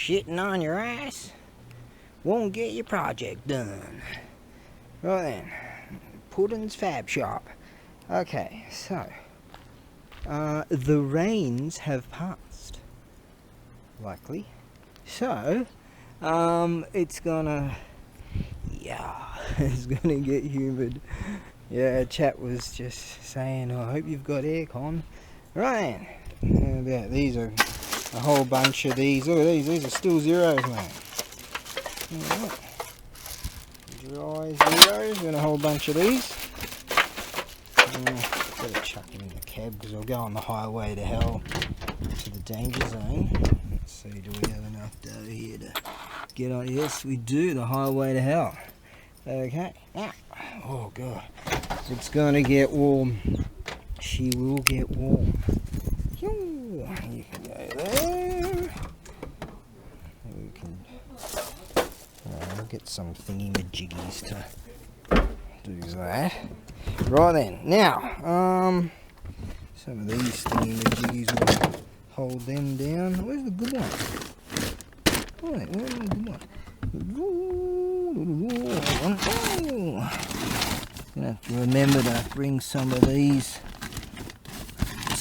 shitting on your ass won't get your project done. Right then, Puddin's Fab Shop. Okay, so the rains have passed, likely. So it's gonna, it's gonna get humid. Yeah, chat was just saying, I hope you've got aircon. Right, yeah, these are a whole bunch of these. Look at these are still zeros, mate. Right. Dry zeros and a whole bunch of these. Better chuck them in the cab because I'll go on the highway to hell to the danger zone. Let's see, do we have enough dough here to get on? Yes, we do, the highway to hell. Okay, now, oh god, it's gonna get warm. She will get warm. You can go there. We can I'll get some thingy-majiggies to do that. Right then, now, some of these thingy-majiggies will hold them down. Where's the good one? Where's the good one? Gonna have to remember to bring some of these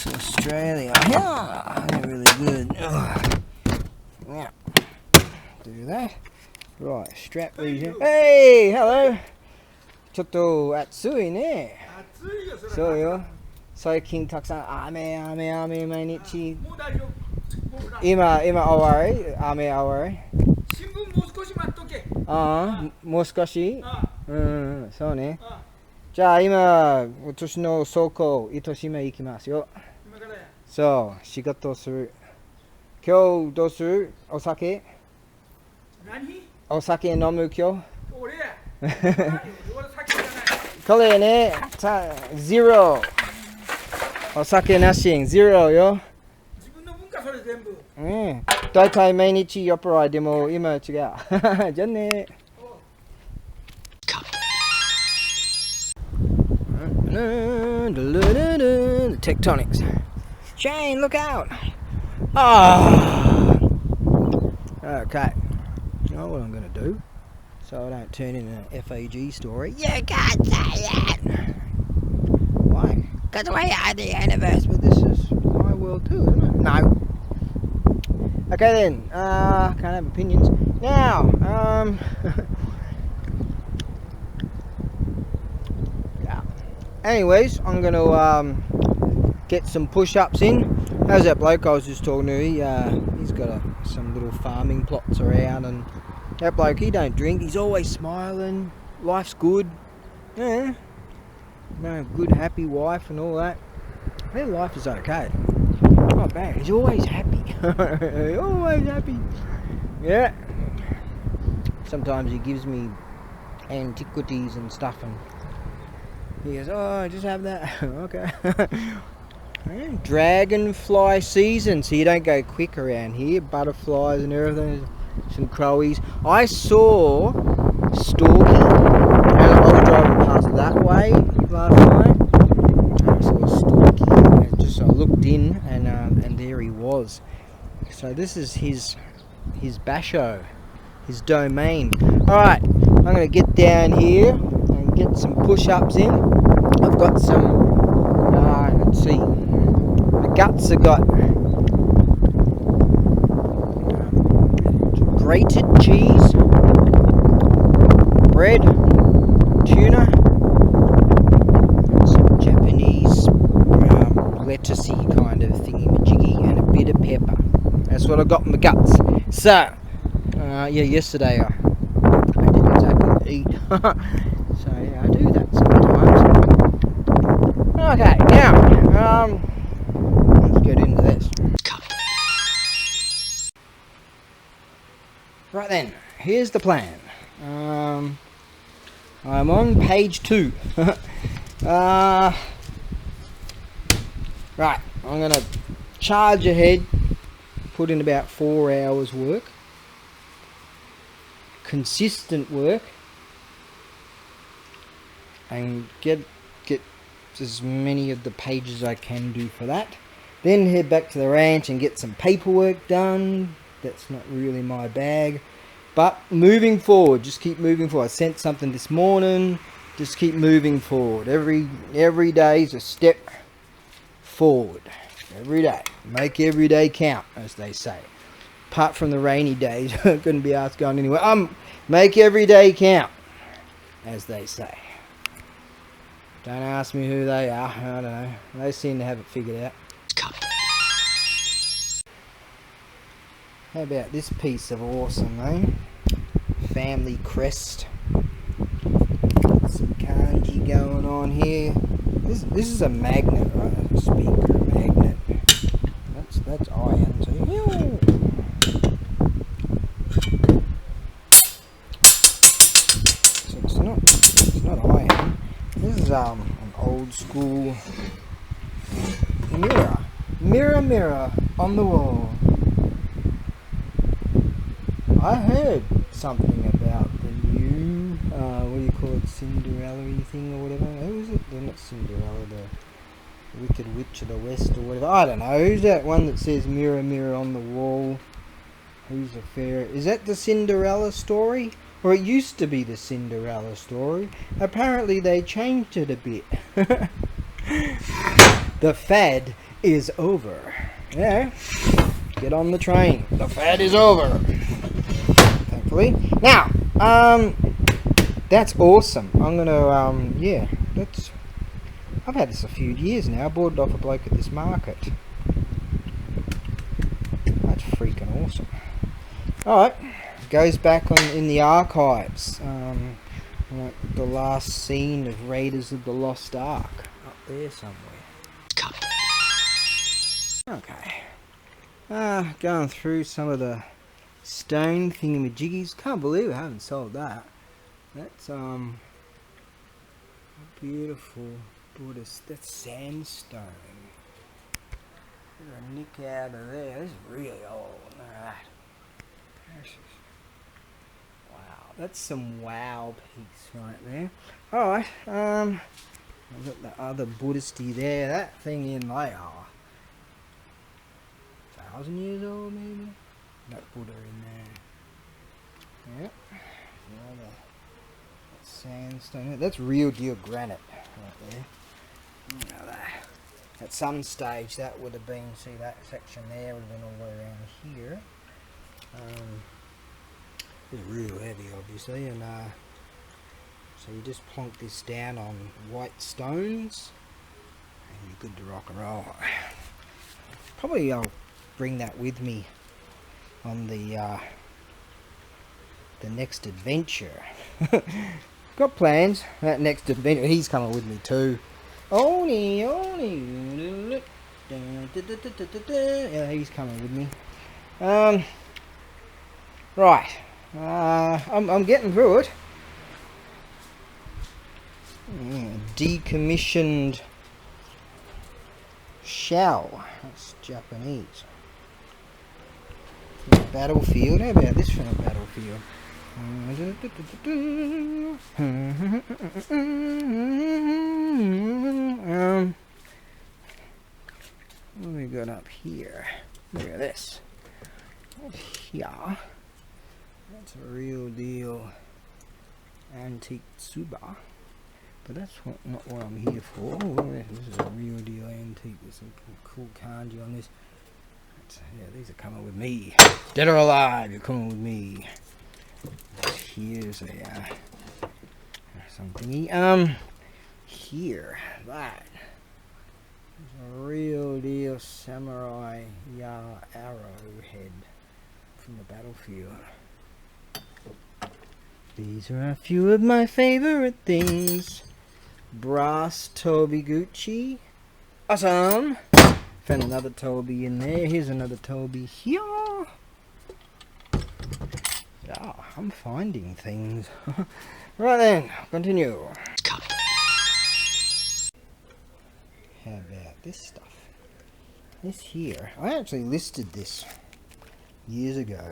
to Australia. Yeah, they're really good. Yeah, do that. Right, strap these in. Hey, hello. ちょっと暑いね。暑いよ、それ。そうよ。最近たくさん雨毎日。もう大丈夫。今終わり？雨終わり？新聞もう少し待っとけ。もう少し？そうね。じゃあ今私の倉庫糸島行きますよ。今からや。そう、仕事する。今日どうする？お酒？何？お酒飲む今日？俺や。これね、ゼロ。お酒なし、ゼロよ。自分の文化それ全部。だいたい毎日酔っ払いでも今違う。じゃあね。The tectonics. Shane, look out! Okay. You know what I'm going to do? So I don't turn into an FAG story. You can't say that! Why? Because we are the universe, but this is my world too, isn't it? No. Okay then, can't have opinions. Now, yeah. Anyways, I'm going to get some push-ups in. How's that bloke I was just talking to? He's got some little farming plots around, and that bloke, he don't drink. He's always smiling. Life's good. Yeah. Good, happy wife and all that. Their life is okay. Not bad. He's always happy. Always happy. Yeah. Sometimes he gives me antiquities and stuff, and he goes, "Oh, just have that." Okay. Yeah, dragonfly season, so you don't go quick around here. Butterflies and everything. Some crowies. I saw Storky. I was driving past that way last night. I saw Storky. I looked in, and there he was. So this is his basho, his domain. All right, I'm gonna get down here and get some push-ups in. I've got some. Let's see. The guts have got grated cheese, bread, tuna, some Japanese lettucey kind of thingy-majiggy, and a bit of pepper. That's what I got in my guts. So, yesterday I didn't exactly eat. So yeah, I do that sometimes. Okay, now, let's get into this. Right then, here's the plan. I'm on page 2. Right, I'm going to charge ahead, put in about 4 hours work, consistent work, and get as many of the pages I can do for that. Then head back to the ranch and get some paperwork done, that's not really my bag. But moving forward, just keep moving forward. I sent something this morning. Just keep moving forward. Every day is a step forward. Every day. Make every day count, as they say. Apart from the rainy days, I couldn't be asked going anywhere. Make every day count, as they say. Don't ask me who they are. I don't know. They seem to have it figured out. How about this piece of awesome, eh? Family crest. Some kanji going on here. This is a magnet, right? A speaker magnet. That's iron. So it's not iron. This is an old school mirror. Mirror, mirror on the wall. I heard something about the new, what do you call it, Cinderella-y thing or whatever. Who is it? They're not Cinderella, the Wicked Witch of the West or whatever. I don't know. Who's that one that says mirror, mirror on the wall? Who's the fairy? Is that the Cinderella story? Or it used to be the Cinderella story. Apparently they changed it a bit. The fad is over. Yeah. Get on the train. The fad is over. Thankfully. Now, that's awesome. I'm gonna, yeah, I've had this a few years now. I bought it off a bloke at this market. That's freaking awesome. Alright, goes back on in the archives. Like the last scene of Raiders of the Lost Ark. Up there somewhere. Okay. Going through some of the stone thingamajiggies. Can't believe I haven't sold that. That's beautiful Buddhist. That's sandstone. There's a nick out of there. This is really old. Alright. Wow, that's some wow piece right there. Alright, I've got the other Buddhisty there. That thing in there. 1,000 years old maybe? That Buddha in there. Yep. That's sandstone. That's real deal granite right there. You know that. At some stage that would have been, see that section there would have been all the way around here. It's real heavy obviously, and so you just plonk this down on white stones and you're good to rock and roll. Probably I'll bring that with me on the next adventure. Got plans. That next adventure, he's coming with me too. Oni. Yeah, he's coming with me. Right. I'm getting through it. Decommissioned shell. That's Japanese. Battlefield. How about this from a battlefield? What have we got up here? Look at this. Here. That's a real deal antique tsuba. But that's not what I'm here for. This is a real deal antique. There's some cool kanji on this. Yeah, these are coming with me. Dead or alive, you're coming with me. Here's a something. Here, that is a real deal samurai arrowhead from the battlefield. These are a few of my favorite things. Brass Toby Gucci. Awesome. Found another Toby in there. Here's another Toby here. Yeah, I'm finding things. Right then, continue. How about this stuff? This here. I actually listed this years ago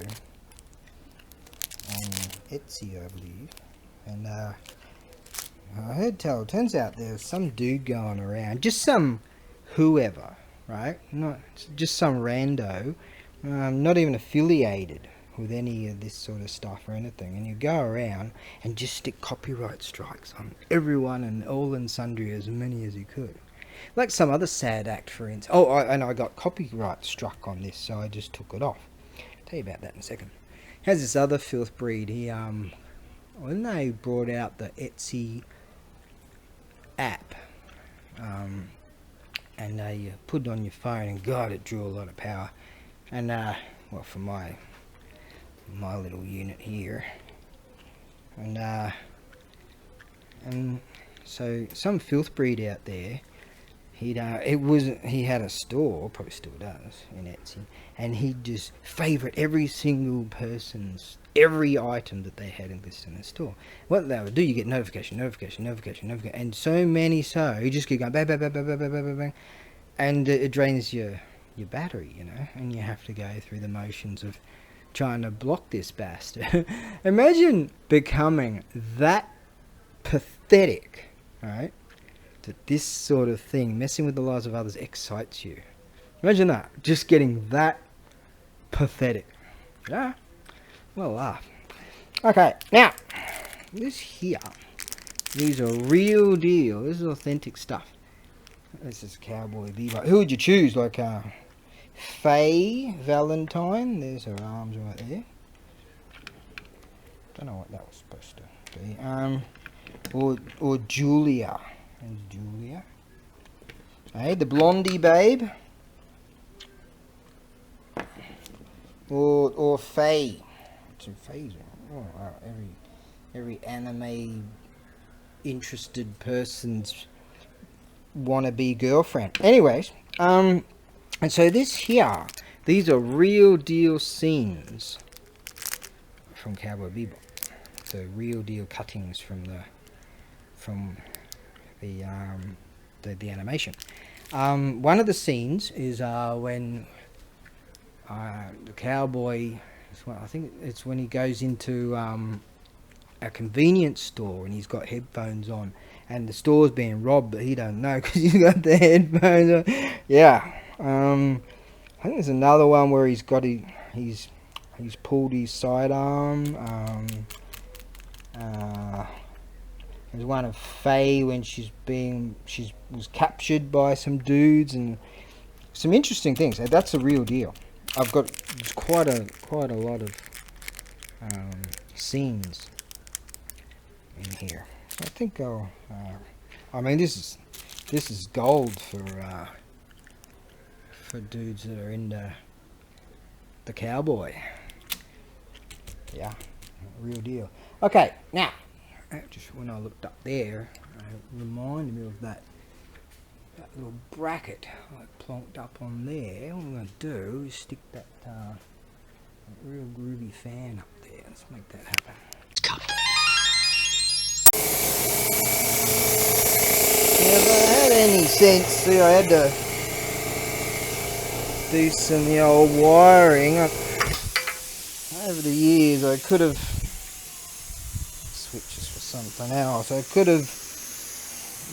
on Etsy, I believe. And I heard tell. It turns out there was some dude going around. Just some whoever. Right? Not just some rando. not even affiliated with any of this sort of stuff or anything, and you go around and just stick copyright strikes on everyone and all and sundry, as many as you could. Like some other sad act, for instance. Oh, and I got copyright struck on this, so I just took it off. I'll tell you about that in a second. Has this other filth breed. He when they brought out the Etsy app, and you put it on your phone, and God, it drew a lot of power. And well, for my little unit here, and so some filth breed out there, he had a store, probably still does, in Etsy, and he'd just favourite every single person's every item that they had in this in the store. What they would do, you get notification, and so many, so you just keep going bang, bang, bang, bang, bang, bang, bang, bang, and it drains your battery, you know, and you have to go through the motions of trying to block this bastard. Imagine becoming that pathetic, right? That this sort of thing, messing with the lives of others, excites you. Imagine that, just getting that pathetic. Yeah, well laugh. Okay, now, this here, these are real deal, this is authentic stuff. This is Cowboy Bebop. Who would you choose? Like, Faye Valentine, there's her arms right there. Don't know what that was supposed to be. Or Julia. There's Julia. Hey, the Blondie Babe. Or Faye. Some Faye's. Oh, wow. Every anime interested person's wannabe girlfriend. Anyways, and so this here, these are real deal scenes from Cowboy Bebop. So real deal cuttings from the animation. One of the scenes is when the cowboy, I think it's when he goes into a convenience store and he's got headphones on, and the store's being robbed, but he don't know because he's got the headphones on. Yeah. I think there's another one where he's pulled his sidearm. There's one of Faye when she was captured by some dudes, and some interesting things. That's a real deal. I've got quite a lot of scenes in here. So I think I'll. I mean, this is gold for dudes that are into the cowboy. Yeah, real deal. Okay, now, just when I looked up there, it reminded me of that little bracket I plonked up on there. What I'm going to do is stick that real groovy fan up there. Let's make that happen. If I had any sense, see, I had to do some of the old wiring. Over the years, I could have switches for something else. I could have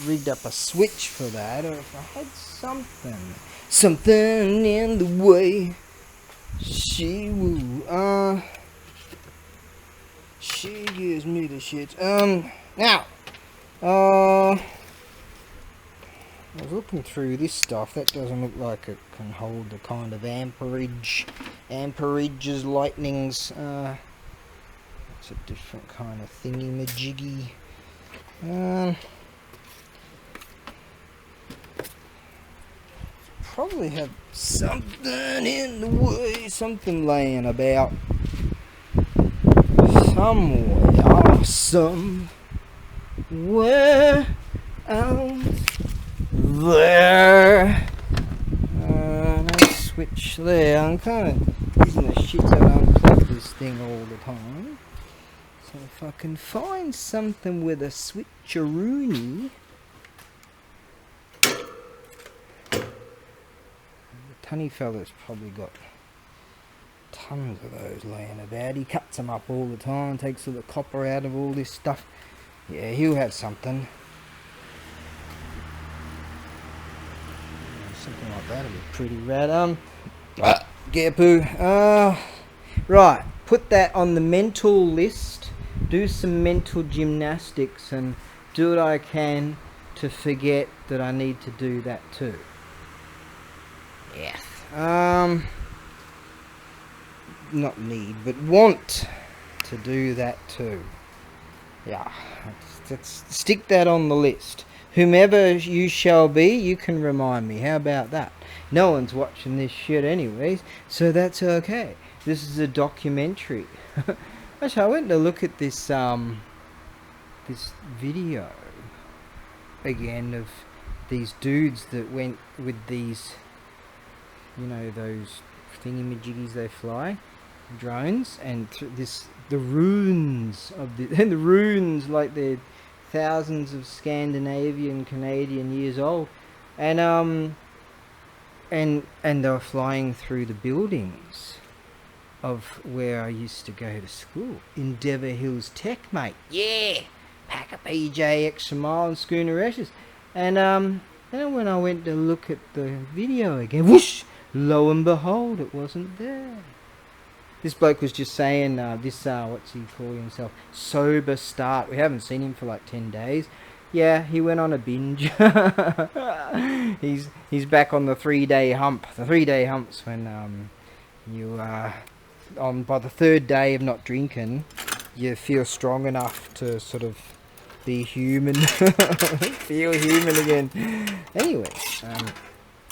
rigged up a switch for that, or if I had something in the way. She gives me the shit. Now, I was looking through this stuff. That doesn't look like it can hold the kind of amperages, lightnings. It's a different kind of thingy-majiggy. Probably have something in the way, something laying about somewhere out there. Nice switch there. I'm kind of using the shit to unplug this thing all the time. So if I can find something with a switcheroony. The tunny fella's probably got tons of those laying about. He cuts them up all the time, takes all the copper out of all this stuff. Yeah, he'll have something. Something like that would be pretty rad. Gepu. Right, put that on the mental list. Do some mental gymnastics and do what I can to forget that I need to do that too. Yes. Not need, but want to do that too. Yeah. Let's stick that on the list. Whomever you shall be, you can remind me. How about that? No one's watching this shit anyways, so that's okay. This is a documentary. Actually, I went to look at this this video again of these dudes that went with these, you know, those thingy-majiggies they fly, drones, and the ruins of the and the ruins, like they're thousands of Scandinavian, Canadian years old, and they were flying through the buildings of where I used to go to school in Dever Hills Tech, mate. Yeah, pack a PJ, extra mile, and schooner rashes. And then when I went to look at the video again, whoosh! Lo and behold, it wasn't there. This bloke was just saying, what's he calling himself? Sober Start. We haven't seen him for like 10 days. Yeah, he went on a binge. He's back on the 3-day hump. The 3-day hump's when you by the 3rd day of not drinking, you feel strong enough to sort of be human. Feel human again. Anyway,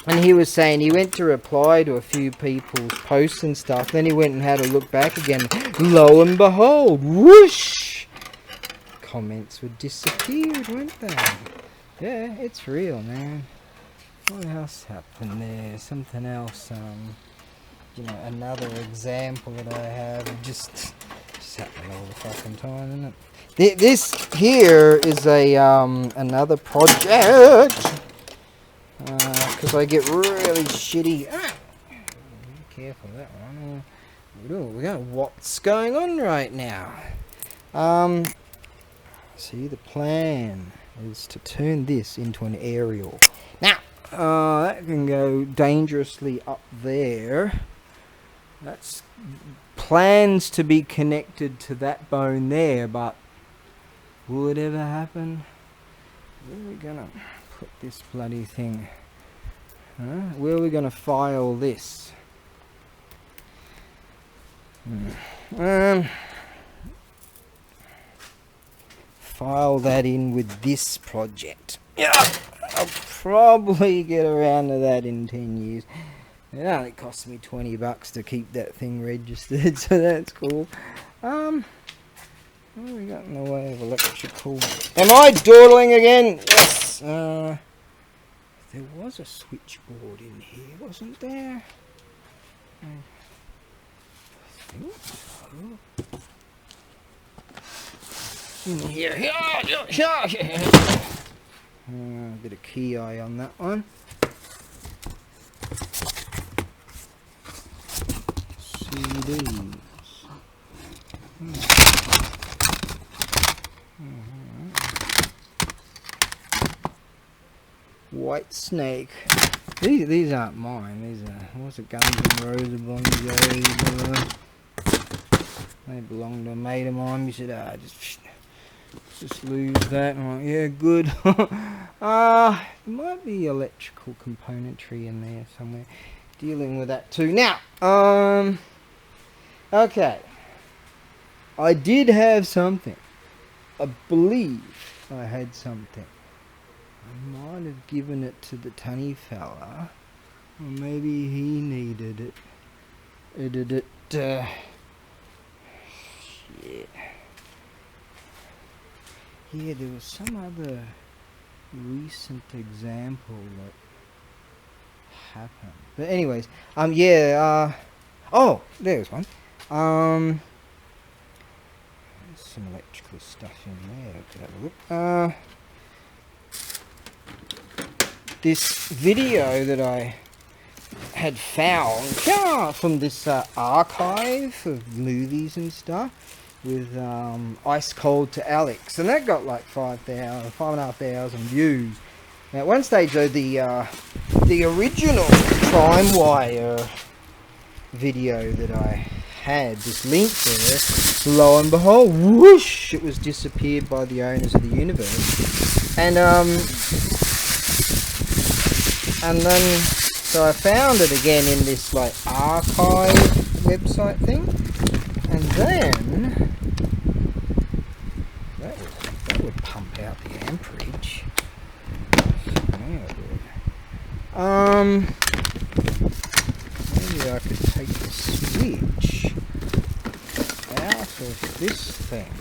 and he was saying he went to reply to a few people's posts and stuff. Then he went and had a look back again. Lo and behold, whoosh! Comments would disappeared, weren't they? Yeah, it's real, man. What else happened there? Something else. You know, another example that I have. Just happening all the fucking time, isn't it? This here is a another project. Because I get really shitty. Be careful of that one. We got what's going on right now. See, the plan is to turn this into an aerial. Now, that can go dangerously up there. That's plans to be connected to that bone there, but will it ever happen? Where are we gonna put this bloody thing? Where are we gonna file this? File that in with this project. Yeah, I'll probably get around to that in 10 years. It only cost me $20 to keep that thing registered, so that's cool. What have we got in the way of electrical? Am I dawdling again? Yes. There was a switchboard in here, wasn't there? I think so. In here. A bit of key eye on that one. CDs. White Snake. These aren't mine. These are, what's it, Guns N' Roses, Bon Jovi. They belong to a mate of mine. He said, just lose that. I'm like, yeah, good. There might be electrical componentry in there somewhere. Dealing with that too. Now, okay. I did have something. I believe I had something. I might have given it to the tunny fella. Or maybe he needed it. Shit. Yeah, there was some other recent example that happened. But anyways, oh, there's one. There's some electrical stuff in there. Let's have a look. This video that I had found from this archive of movies and stuff with Ice Cold to Alex, and that got like 5,500 views. Now at one stage though, the original Crime Wire video that I had, this link there, lo and behold, whoosh, it was disappeared by the owners of the universe. And then, so I found it again in this like archive website thing, and then that would pump out the amperage. Maybe I could take the switch out of this thing.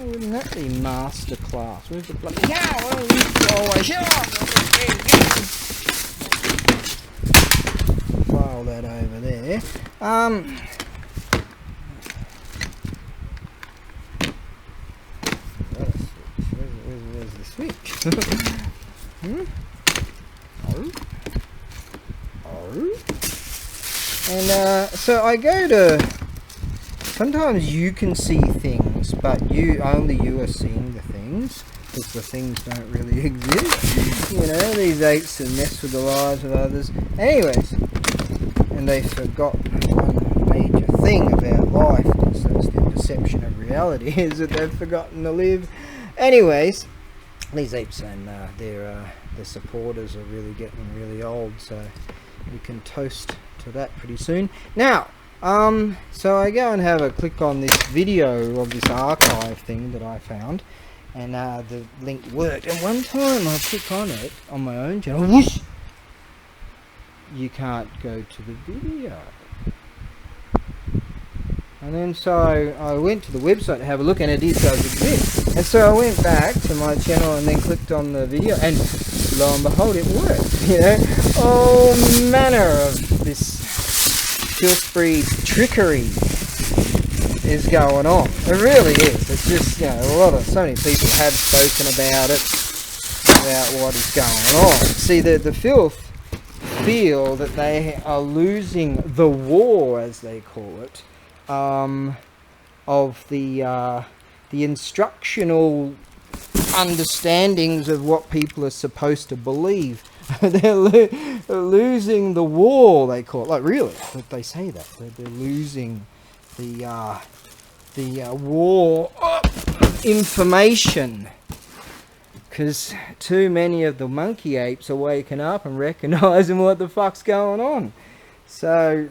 Wouldn't that be master class? Where's the bloody file that over there. Where's the switch? And so I go to, sometimes you can see things, but only you are seeing the things, because the things don't really exist. You know, these apes that mess with the lives of others. Anyways, and they forgot one major thing about life, because that's their perception of reality, is that they've forgotten to live. Anyways, these apes and their supporters are really getting really old, so we can toast to that pretty soon. Now, so I go and have a click on this video of this archive thing that I found, and the link worked. And one time I click on it on my own channel, whoosh, you can't go to the video. And then so I went to the website to have a look, and it does exist. And so I went back to my channel and then clicked on the video, and lo and behold, it worked. You know, all manner of this Pillsbury trickery is going on. It really is. It's just, you know, so many people have spoken about it, about what is going on. See, the filth feel that they are losing the war, as they call it, of the instructional understandings of what people are supposed to believe. They're losing the war, they call it. Like, really, they say that they're losing the war of information, because too many of the monkey apes are waking up and recognizing what the fuck's going on. So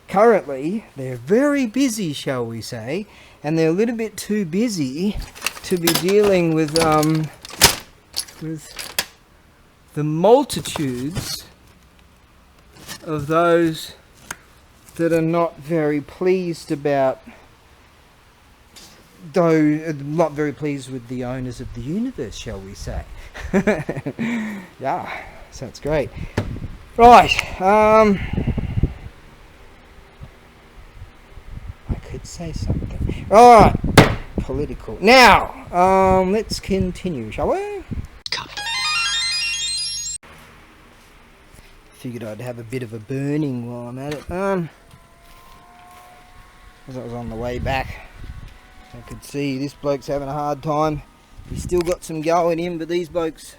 currently they're very busy, shall we say, and they're a little bit too busy to be dealing with the multitudes of those that are not very pleased about, not very pleased with the owners of the universe, shall we say. Yeah, sounds great. Right, I could say something. Alright, political. Now, let's continue, shall we? Figured I'd have a bit of a burning while I'm at it. As I was on the way back, I could see this bloke's having a hard time. He's still got some go in him, but these blokes,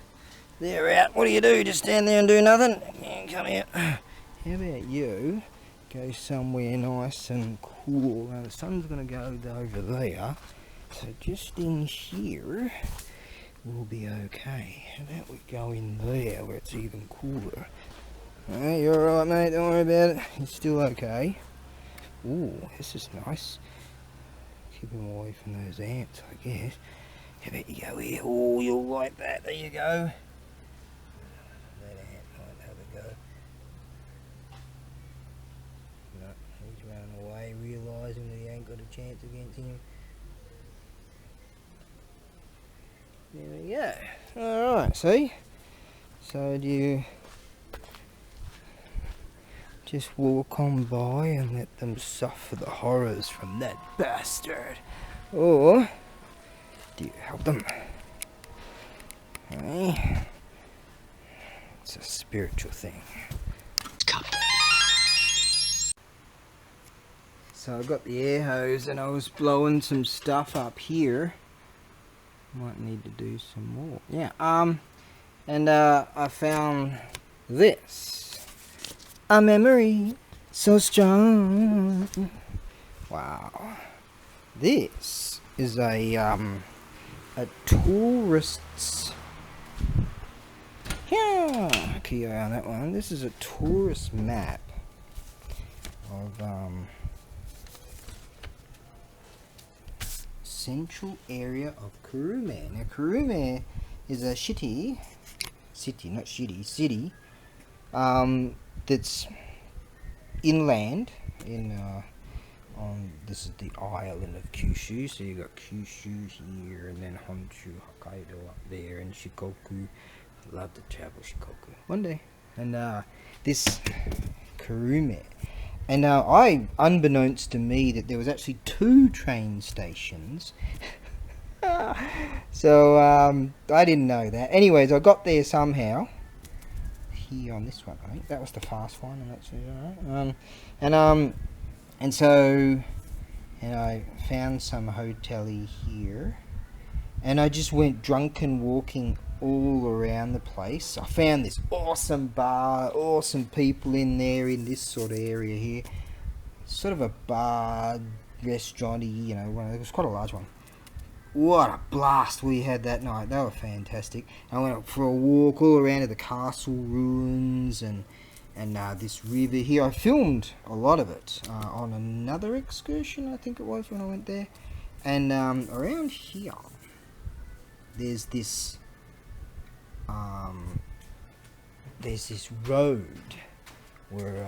they're out. What do you do? Just stand there and do nothing? Yeah, come here. How about you go somewhere nice and cool? Now the sun's going to go over there, so just in here we'll be okay. How about we go in there where it's even cooler? Hey, you're alright, mate, don't worry about it. You're still okay. Ooh, this is nice. Keep him away from those ants, I guess. How about you go here? Oh, you'll like that. There you go. That ant might have a go. No, he's running away, realising that he ain't got a chance against him. There we go. Alright, see? So do you just walk on by and let them suffer the horrors from that bastard? Or do you help them? Hey? It's a spiritual thing. So I got the air hose and I was blowing some stuff up here. Might need to do some more. Yeah, and I found this. A memory so strong. Wow. This is a tourist's. Yeah, key eye on that one. This is a tourist map of central area of Kurume. Now Kurume is a city, not shitty, city, that's inland in on this is the island of Kyushu. So you got Kyushu here, and then Honshu, Hokkaido up there, and Shikoku. I'd love to travel Shikoku one day. And this Kurume. And I, unbeknownst to me, that there was actually 2 train stations. So I didn't know that. Anyways, I got there somehow. Here on this one, I think that was the fast one, and that's alright. And so, and I found some hotel-y here, and I just went drunken walking all around the place. I found this awesome bar, awesome people in there in this sort of area here. Sort of a bar, restaurant-y, you know, it was quite a large one. What a blast we had that night. They were fantastic. I went up for a walk all around to the castle ruins and this river here. I filmed a lot of it on another excursion, I think it was, when I went there. And around here, there's this road where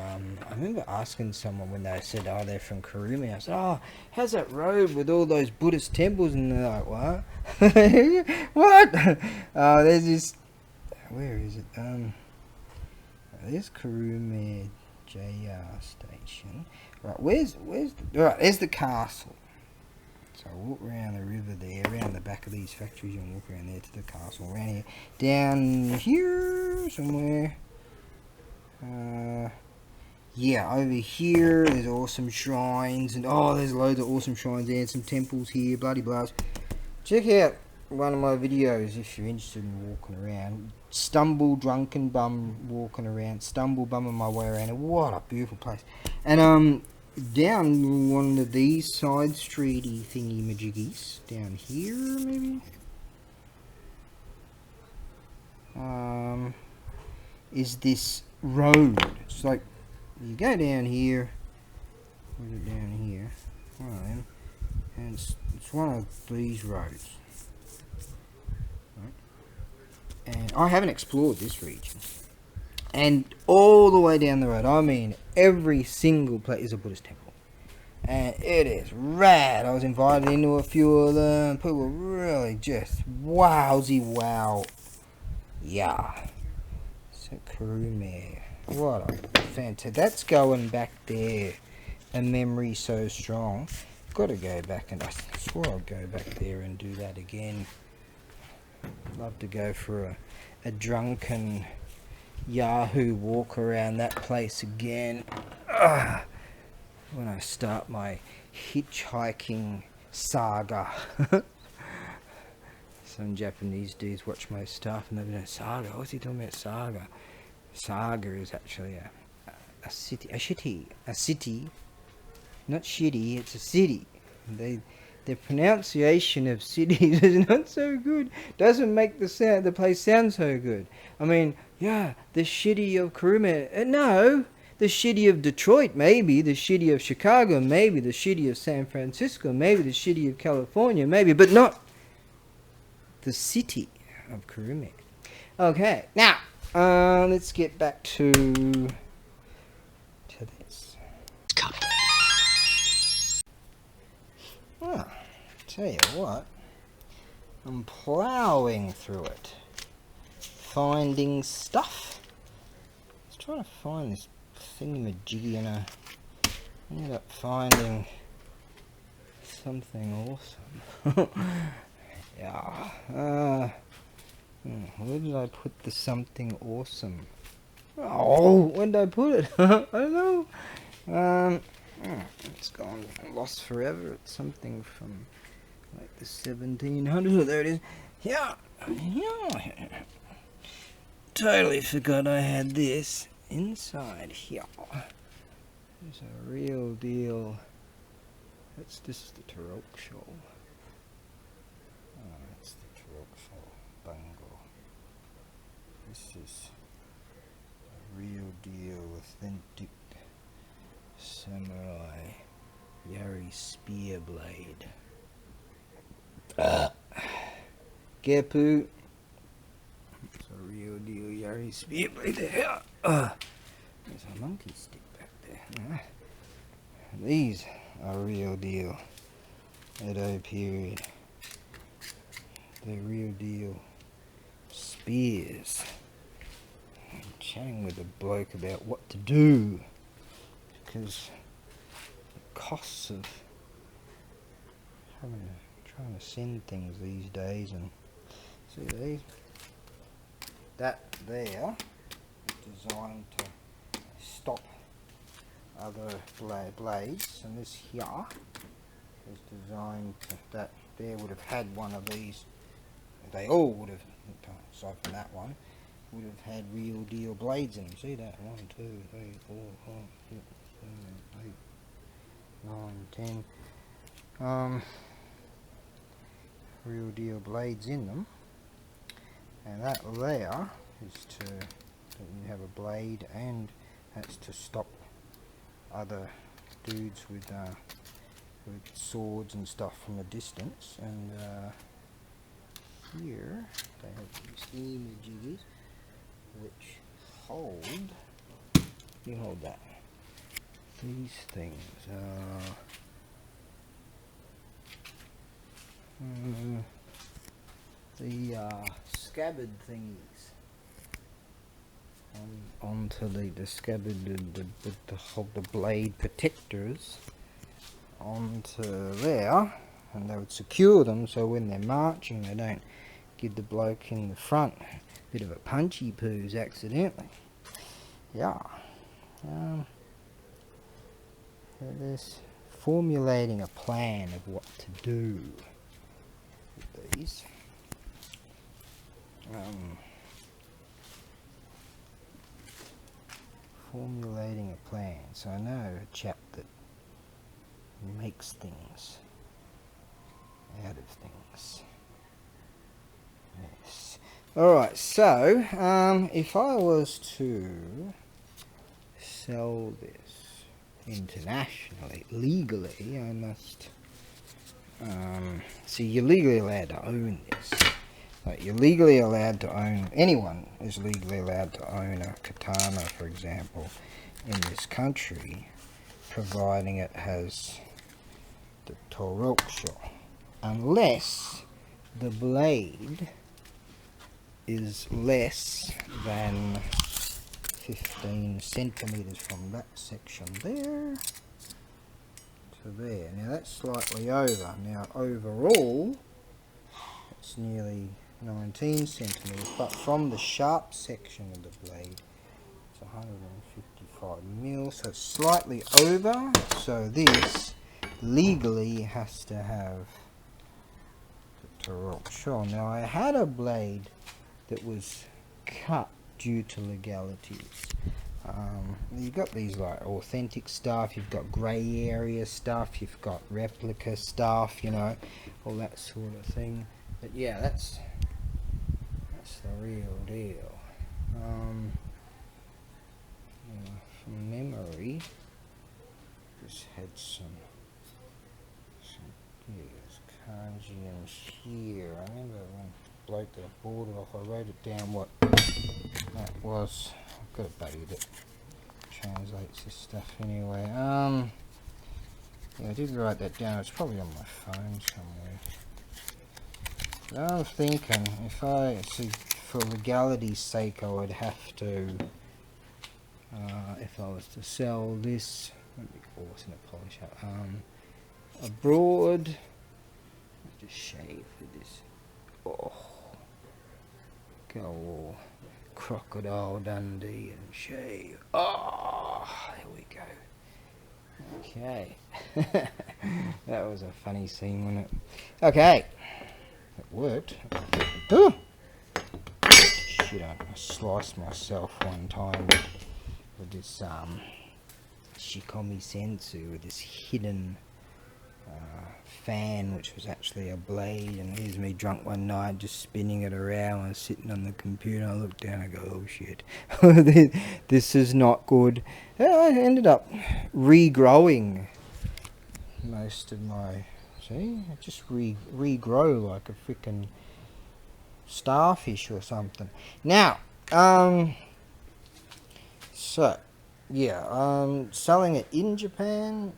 I remember asking someone when they said, oh, they're from Kurume. I said, oh, how's that road with all those Buddhist temples? And they're like, what? What? There's this, where is it? There's Kurume JR station. Right, where's the, right, there's the castle. So I walk around the river there, around the back of these factories, and walk around there to the castle. Around here, down here somewhere. Yeah, over here there's awesome shrines, and oh, there's loads of awesome shrines there, and some temples here, bloody blahs. Check out one of my videos if you're interested in walking around. Stumble drunken bum walking around, stumble bumming my way around, and what a beautiful place. And down one of these side streety thingy majiggies, down here maybe, is this road. It's like you go down here, put it down here, right, and it's one of these roads. Right. And I haven't explored this region. And all the way down the road, I mean, every single place is a Buddhist temple. And it is rad. I was invited into a few of them. People were really just wowsy wow. Yeah. So Kurume. What a fantastic. That's going back there. A memory so strong. Got to go back, and I swore I'd go back there and do that again. Love to go for a drunken Yahoo walk around that place again. When I start my hitchhiking saga. Some Japanese dudes watch my stuff and they'll be like, saga? What's he talking about, saga? Saga is actually a city. Not shitty, it's a city. The pronunciation of cities is not so good. Doesn't make the place sound so good. I mean, yeah, the shitty of Kurume. No, the shitty of Detroit, maybe. The shitty of Chicago, maybe. The shitty of San Francisco, maybe. The shitty of California, maybe. But not the city of Kurume. Okay, now let's get back to this. Well, tell you what, I'm plowing through it, finding stuff. I was trying to find this thingamajiggy, and I ended up finding something awesome. Yeah. Where did I put the something awesome? Oh, where did I put it? I don't know. It's gone lost forever. It's something from like the 1700s. Oh, there it is. Yeah. Totally forgot I had this. inside here is a real deal. This is the Turok. Oh, that's the Turok Bungle. This is a real deal, authentic samurai Yari spear blade. Gepu. It's a real deal Yari spear blade there. There's a monkey stick back there. These are real deal Edo period. They're real deal spears. I'm chatting with a bloke about what to do because the costs of trying to send things these days, and see these, that there is designed to stop other blades, and this here is designed to, that there would have had one of these, they all would have, aside from that one, would have had real deal blades in them. See that? 1, 2, 3, 4, 5, 6, 7, 8, 9, 10. Real deal blades in them, and that there is to, that you have a blade, and that's to stop other dudes with swords and stuff from a distance. And here they have these images which hold, you hold that, these things the scabbard thingies onto the scabbard, the blade protectors onto there, and they would secure them so when they're marching they don't give the bloke in the front a bit of a punchy poos accidentally. Yeah. There's formulating a plan of what to do with these. Formulating a plan. So I know a chap that makes things out of things. Yes. Alright, so if I was to sell this internationally, legally, I must see, you're legally allowed to own this. Like, you're legally allowed to own, anyone is legally allowed to own a katana, for example, in this country, providing it has the Toroksho, unless the blade is less than 15 centimeters from that section there to there. Now that's slightly over. Now overall it's nearly 19 centimeters, but from the sharp section of the blade it's 155 mil, so it's slightly over. So this legally has to have the Toroksho. Now I had a blade that was cut due to legalities. You've got these like authentic stuff, you've got grey area stuff, you've got replica stuff, you know, all that sort of thing. But yeah, that's the real deal. From memory, just had some here's kanji and here. I remember when bloke that I bought it off, I wrote it down what that was. I've got a buddy that translates this stuff anyway. Yeah, I did write that down. It's probably on my phone somewhere. Now I'm thinking, if I, see, for legality's sake, I would have to, if I was to sell this, let me coarsen it, polish up, abroad, I'll just shave with this. Oh, go all Crocodile Dundee and shave. Oh, there we go. Okay. That was a funny scene, wasn't it? Okay. It worked. Oh! Shit, I sliced myself one time with this Shikomi Sensu with this hidden fan, which was actually a blade. And here's me drunk one night just spinning it around and sitting on the computer. I look down and go, oh shit, this is not good. I ended up regrowing most of my, see, I just regrow like a freaking starfish or something. Now, so yeah, selling it in Japan,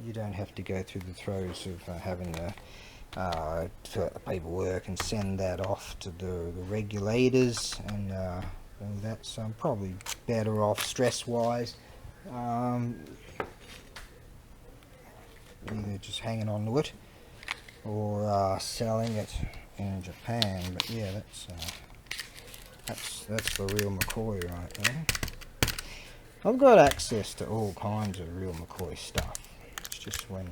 you don't have to go through the throes of having to fill out the paperwork and send that off to the regulators and that. So I'm probably better off stress-wise, either just hanging on to it or selling it in Japan. But yeah, that's the real McCoy right there. I've got access to all kinds of real McCoy stuff. It's just when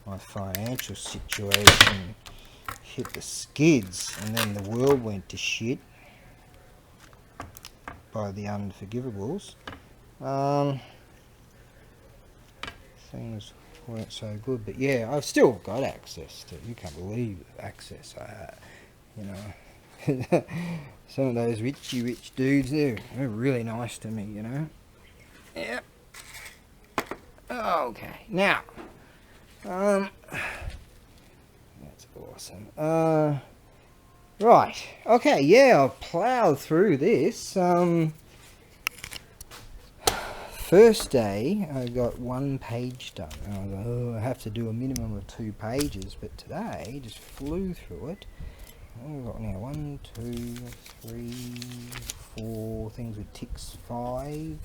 my financial situation hit the skids and then the world went to shit by the unforgivables, things weren't so good. But yeah, I've still got access to, you can't believe the access I have, you know. Some of those rich dudes, they're really nice to me, you know. Yep. Okay, now, that's awesome. Right, okay, yeah, I've ploughed through this. First day, I got 1 page done. And I was like, oh, I have to do a minimum of 2 pages, but today, just flew through it. I've got now 1, 2, 3, 4 things with ticks, 5.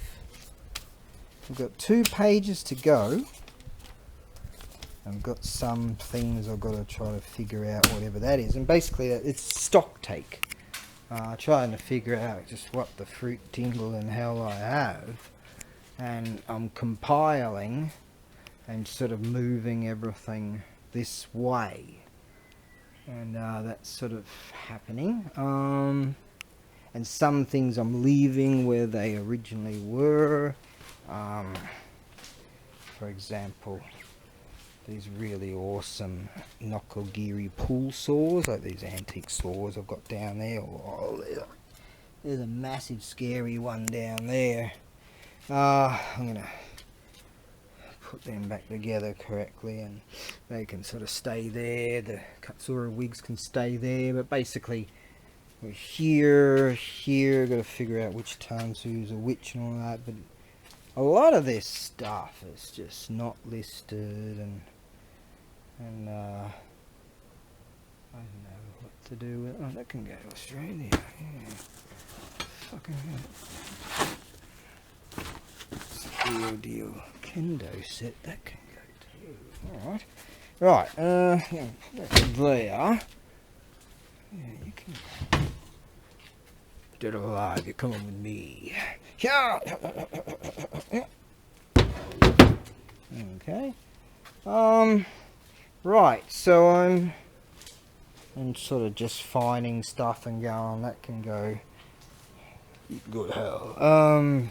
We've got 2 pages to go. I've got some things I've got to try to figure out, whatever that is. And basically, it's stock take. Trying to figure out just what the fruit tingle and hell I have. And I'm compiling and sort of moving everything this way. And that's sort of happening. And some things I'm leaving where they originally were. For example, these really awesome Nokogiri pool saws, like these antique saws I've got down there. Oh, there's a massive scary one down there. I'm going to put them back together correctly and they can sort of stay there. The Katsura wigs can stay there, but basically we're here, got to figure out which Tansus are which and all that. But a lot of this stuff is just not listed, and I don't know what to do with. Oh, that can go to Australia. Yeah. Fucking hell. Steel deal kendo set, that can go too. Alright. Right, yeah, that's there. Yeah, you can. Dead or alive, you're coming with me. Yeah. Okay. Right, so I'm sort of just finding stuff and going, that can go good hell.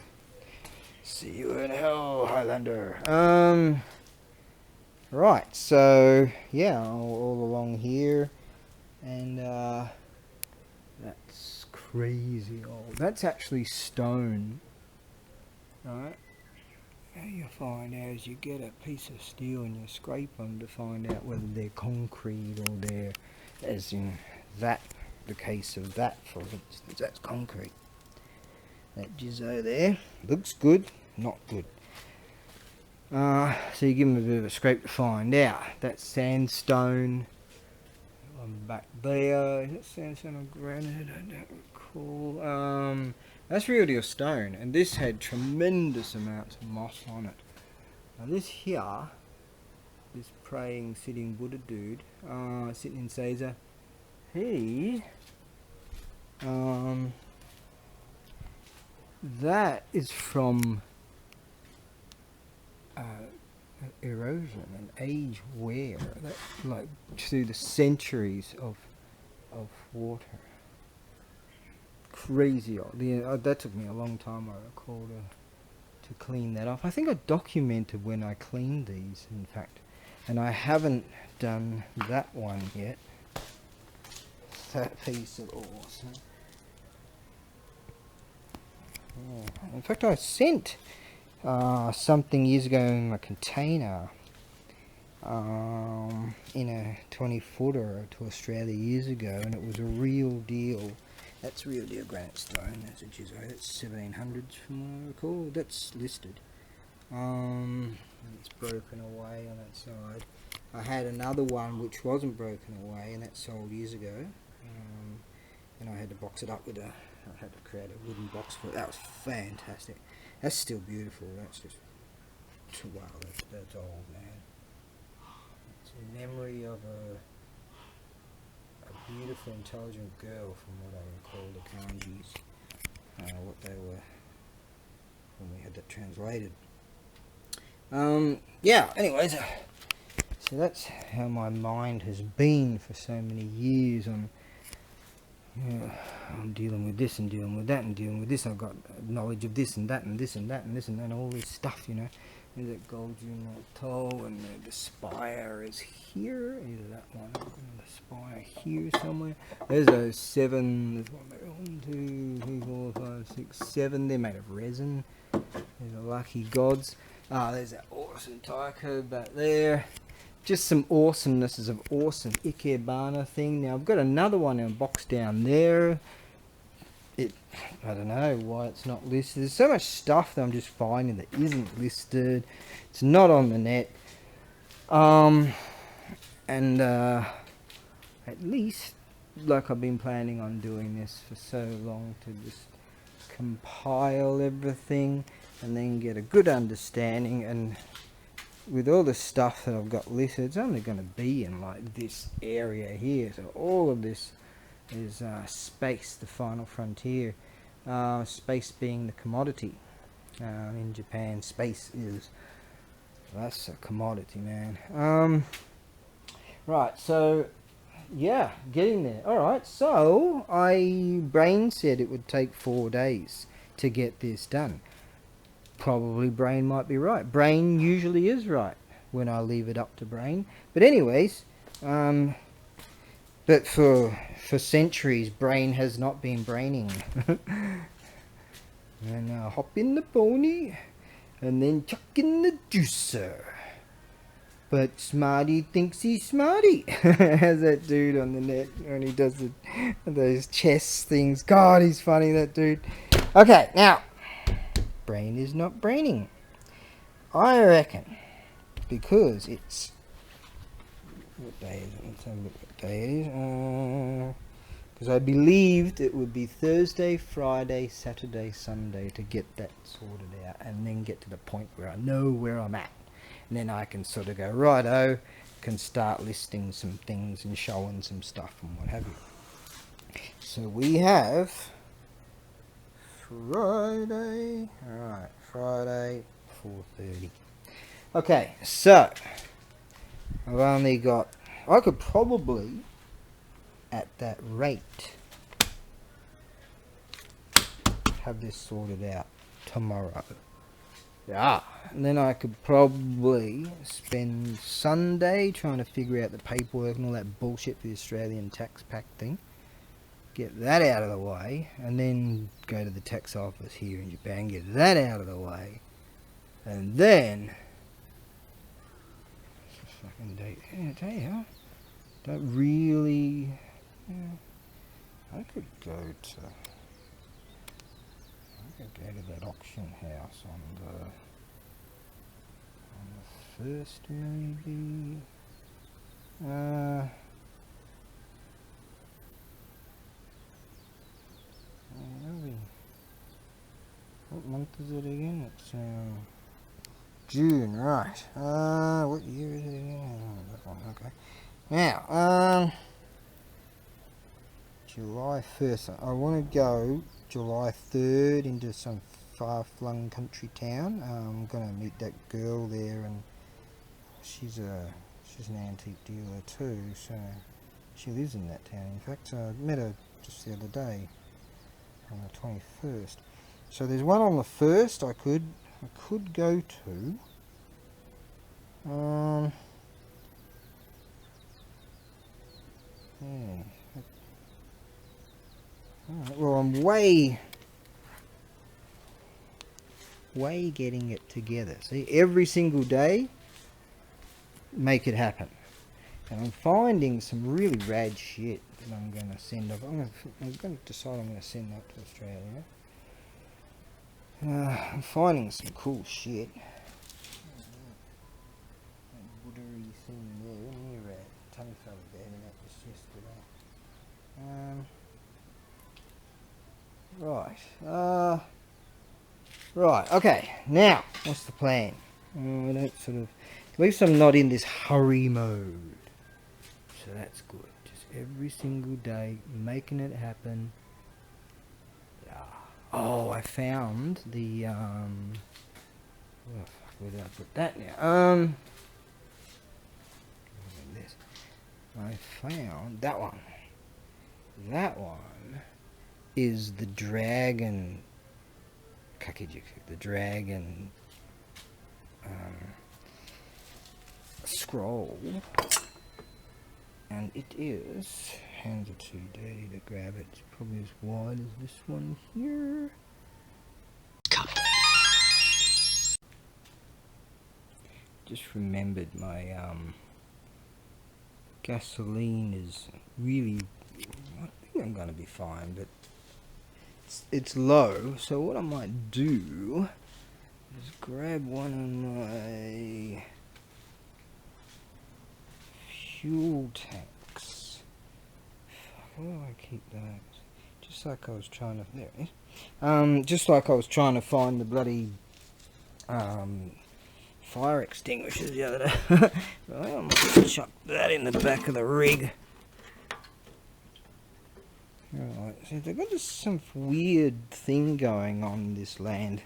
See you in hell, Highlander. Right, so yeah, all along here, and that's crazy old. That's actually stone. Right. How you find out is you get a piece of steel and you scrape them to find out whether they're concrete or they're, as in that, the case of that, for instance, that's concrete. That jizzo there looks good, not good. So you give them a bit of a scrape to find out. That's sandstone. I'm back there. Is that sandstone or granite? I don't recall. That's real deal stone, and this had tremendous amounts of moss on it. Now this here, this praying sitting Buddha dude, sitting in Caesar, he, that is from erosion and age wear, that, like through the centuries of water. crazy. That took me a long time, I recall, to clean that off. I think I documented when I cleaned these, in fact, and I haven't done that one yet. That piece of awesome. Oh, in fact, I sent something years ago in a container in a 20-footer to Australia years ago, and it was a real deal. That's real deal granite stone. That's a Gizzo. That's 1700s from what I recall. That's listed. It's broken away on that side. I had another one which wasn't broken away, and that sold years ago. And I had to box it up with I had to create a wooden box for it. That was fantastic. That's still beautiful. That's just, wow, that's old, man. It's a memory of a beautiful, intelligent girl, from what I recall, the kanjis, what they were when we had that translated. Yeah, anyways, so that's how my mind has been for so many years. I'm dealing with this and dealing with that and dealing with this. I've got knowledge of this and that and this and that and this and that, and all this stuff, you know. There's that gold toe, and the spire is here. Either that one, and the spire here somewhere. There's those 7. There's 1, 2, 3, 4, 5, 6, 7. They're made of resin. They're the lucky gods. There's that awesome taiko back there. Just some awesomenesses of awesome Ikebana thing. Now I've got another one in a box down there. I don't know why it's not listed. There's so much stuff that I'm just finding that isn't listed. It's not on the net. And at least, like I've been planning on doing this for so long, to just compile everything and then get a good understanding. And with all the stuff that I've got listed, it's only going to be in like this area here. So all of this is space, the final frontier. Space being the commodity. In Japan, space is, that's a commodity, man. Right, so yeah, getting there. Alright, so Brain said it would take 4 days to get this done. Probably Brain might be right. Brain usually is right when I leave it up to Brain. But anyways, but for centuries, Brain has not been braining. And hop in the pony, and then chuck in the juicer. But Smarty thinks he's Smarty. As that dude on the net when he does those chess things. God, he's funny, that dude. Okay, now, Brain is not braining. I reckon, because it's, what day is it? Let's have a look what day it is. Because I believed it would be Thursday, Friday, Saturday, Sunday to get that sorted out, and then get to the point where I know where I'm at. And then I can sort of go, righto, can start listing some things and showing some stuff and what have you. So we have Friday. Alright, Friday, 4:30. Okay, so I've only got, I could probably, at that rate, have this sorted out tomorrow. Yeah, and then I could probably spend Sunday trying to figure out the paperwork and all that bullshit for the Australian tax pack thing. Get that out of the way, and then go to the tax office here in Japan, get that out of the way, and then fucking date. Yeah, I tell you, huh? Don't really. Yeah, I could go to that auction house on the 1st, maybe. What month is it again? It's June, right? What year is it again? Oh, that one. Okay. Now, July 1st. I want to go July 3rd into some far-flung country town. I'm going to meet that girl there, and she's an antique dealer too, so she lives in that town. In fact, I met her just the other day. on the 21st. So there's one on the 1st I could go to. Yeah. Alright, well, I'm way getting it together. See, every single day, make it happen. And I'm finding some really rad shit that I'm going to send off. I'm going to decide I'm going to send that to Australia. I'm finding some cool shit. That woodery thing there, near rad. Tongue fell dead, and that was yesterday. Right, okay, now, what's the plan? I don't sort of, at least I'm not in this hurry mode. So that's good. Just every single day, making it happen. Yeah. Oh, I found the, where did I put that now? I found that one. That one is the dragon the dragon scroll, and it is, hands are too dirty to grab it, it's probably as wide as this one here. Just remembered my gasoline is really, I think I'm gonna be fine, but it's low, so what I might do is grab one of my fuel tanks. Where do I keep those? Just like I was trying to, there it is. Just like I was trying to find the bloody fire extinguishers the other day. Well, I might chuck that in the back of the rig. Right, see, they've got some weird thing going on in this land,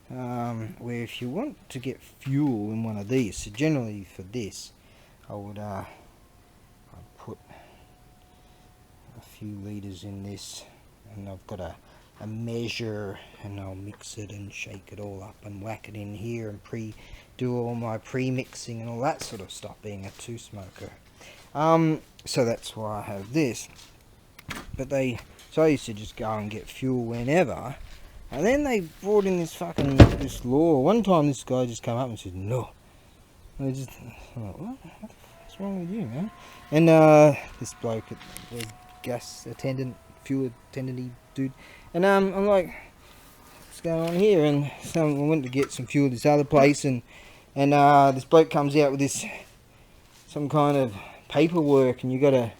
where if you want to get fuel in one of these, so generally for this, I would I'd put a few litres in this, and I've got a measure, and I'll mix it and shake it all up and whack it in here and do all my pre-mixing and all that sort of stuff, being a two-smoker. So that's why I have this. But so I used to just go and get fuel whenever, and then they brought in this law. One time this guy just came up and said, no. And I just thought, what's wrong with you, man? And this bloke, the gas attendant, fuel attendant dude, and I'm like, what's going on here? And so I went to get some fuel at this other place, and this bloke comes out with some kind of paperwork, and you got to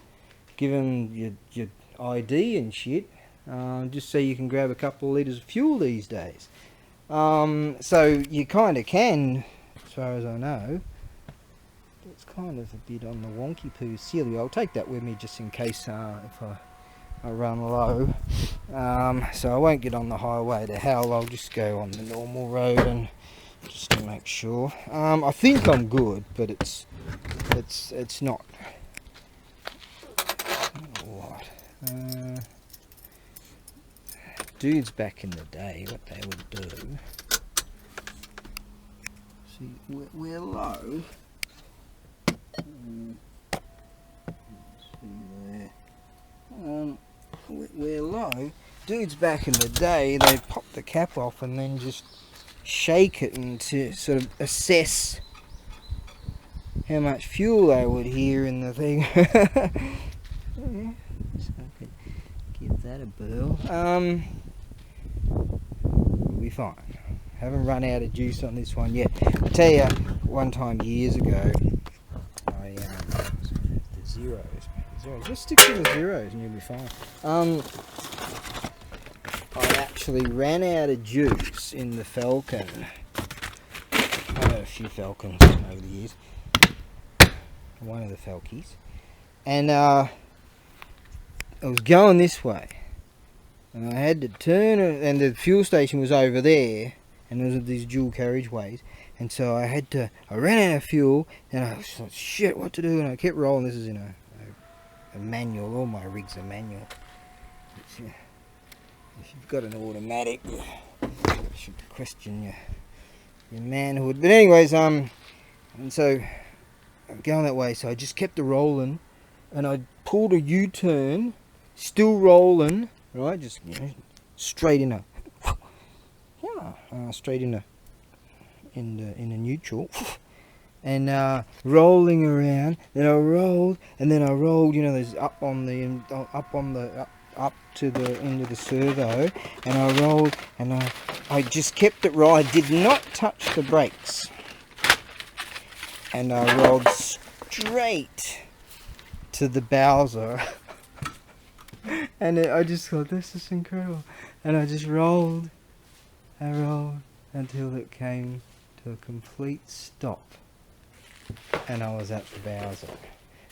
give him your ID and shit, just so you can grab a couple of litres of fuel these days. So you kind of can, as far as I know. It's kind of a bit on the wonky poo silly. I'll take that with me just in case if I run low. So I won't get on the highway to hell. I'll just go on the normal road and just to make sure. I think I'm good, but it's not. What? Dudes back in the day, what they would do. See, we're low. See there. We're low. Dudes back in the day, they'd pop the cap off and then just shake it and to sort of assess how much fuel they would hear in the thing. Yeah, so I could give that a burl. We'll be fine. Haven't run out of juice on this one yet. I tell you, one time years ago, I the zeros. Just stick to the zeros and you'll be fine. I actually ran out of juice in the Falcon. I've had a few Falcons over the years. One of the Falkies. And I was going this way. And I had to turn, and the fuel station was over there. And there was these dual carriageways. And so I ran out of fuel. And I was like, shit, what to do? And I kept rolling. This is in a manual. All my rigs are manual. if you've got an automatic, you should question your manhood. But anyways, and so I'm going that way, so I just kept it rolling, and I pulled a U-turn, still rolling, right, just, you know, straight in a, straight in a neutral, and rolling around. Then I rolled, and then I rolled, you know, there's up to the end of the servo, and I rolled, and I just kept it right. I did not touch the brakes, and I rolled straight to the Bowser. And I just thought, this is incredible. And I just rolled and rolled until it came to a complete stop, and I was at the Bowser.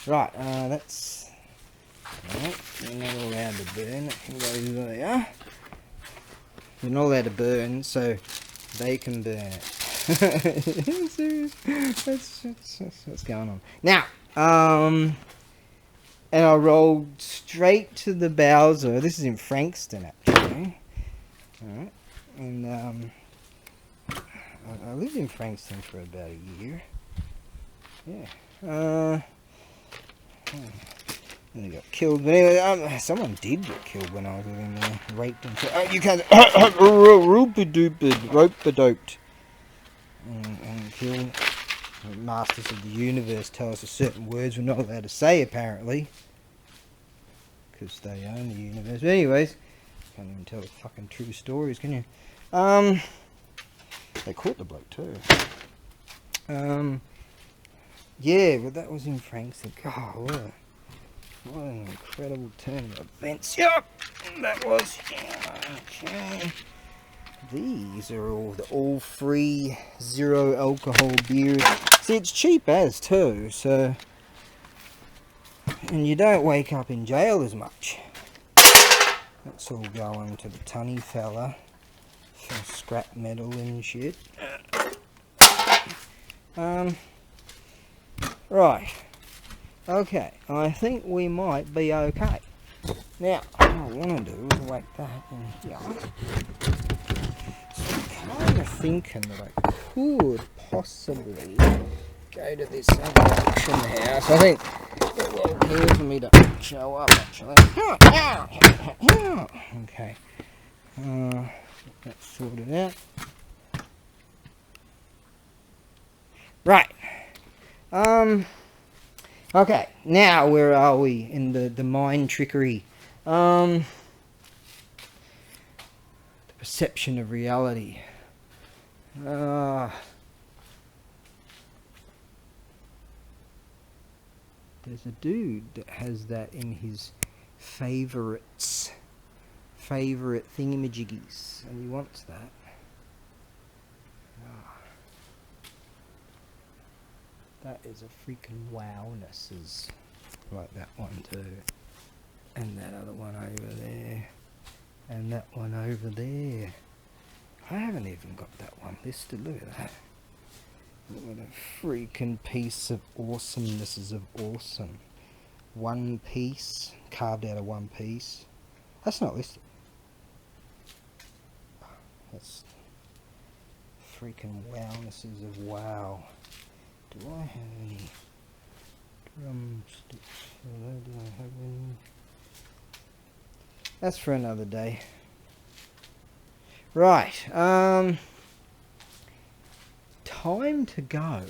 Right, that's... Right, you're not allowed to burn. It can go there. You're not allowed to burn, so they can burn it. That's what's going on. Now, and I rolled straight to the Bowser. This is in Frankston, actually. Alright, and I lived in Frankston for about a year. Yeah. And they got killed. But anyway, someone did get killed when I was living there. Raped and killed. Oh, you can't... rope-a-doped. And killed. The Masters of the Universe tell us that certain words we're not allowed to say, apparently. Because they own the universe. But anyways, can't even tell the fucking true stories, can you? They caught the bloke too. Yeah, but that was in Frankston. God, what an incredible turn of events. Yep, that was. Okay. These are all free, zero alcohol beers. See, it's cheap as too, so. And you don't wake up in jail as much. That's all going to the tunny fella for scrap metal and shit. Right. Okay, I think we might be okay. Now, what I want to do is whack that in here. So I'm kind of thinking that I could possibly go to this other auction house. I think it will be here for me to show up, actually. Okay. That's sorted out. Right. Okay, now where are we in the mind trickery? The perception of reality. There's a dude that has that in his favourite thingamajiggies, and he wants that. That is a freaking wowness, is like that one too. And that other one over there. And that one over there. I haven't even got that one listed, look at that. What a freaking piece of awesomenesses of awesome. One piece, carved out of one piece. That's not listed. That's freaking wownesses of wow. Do I have any drumsticks? Do I have any? That's for another day. Right. Time to go.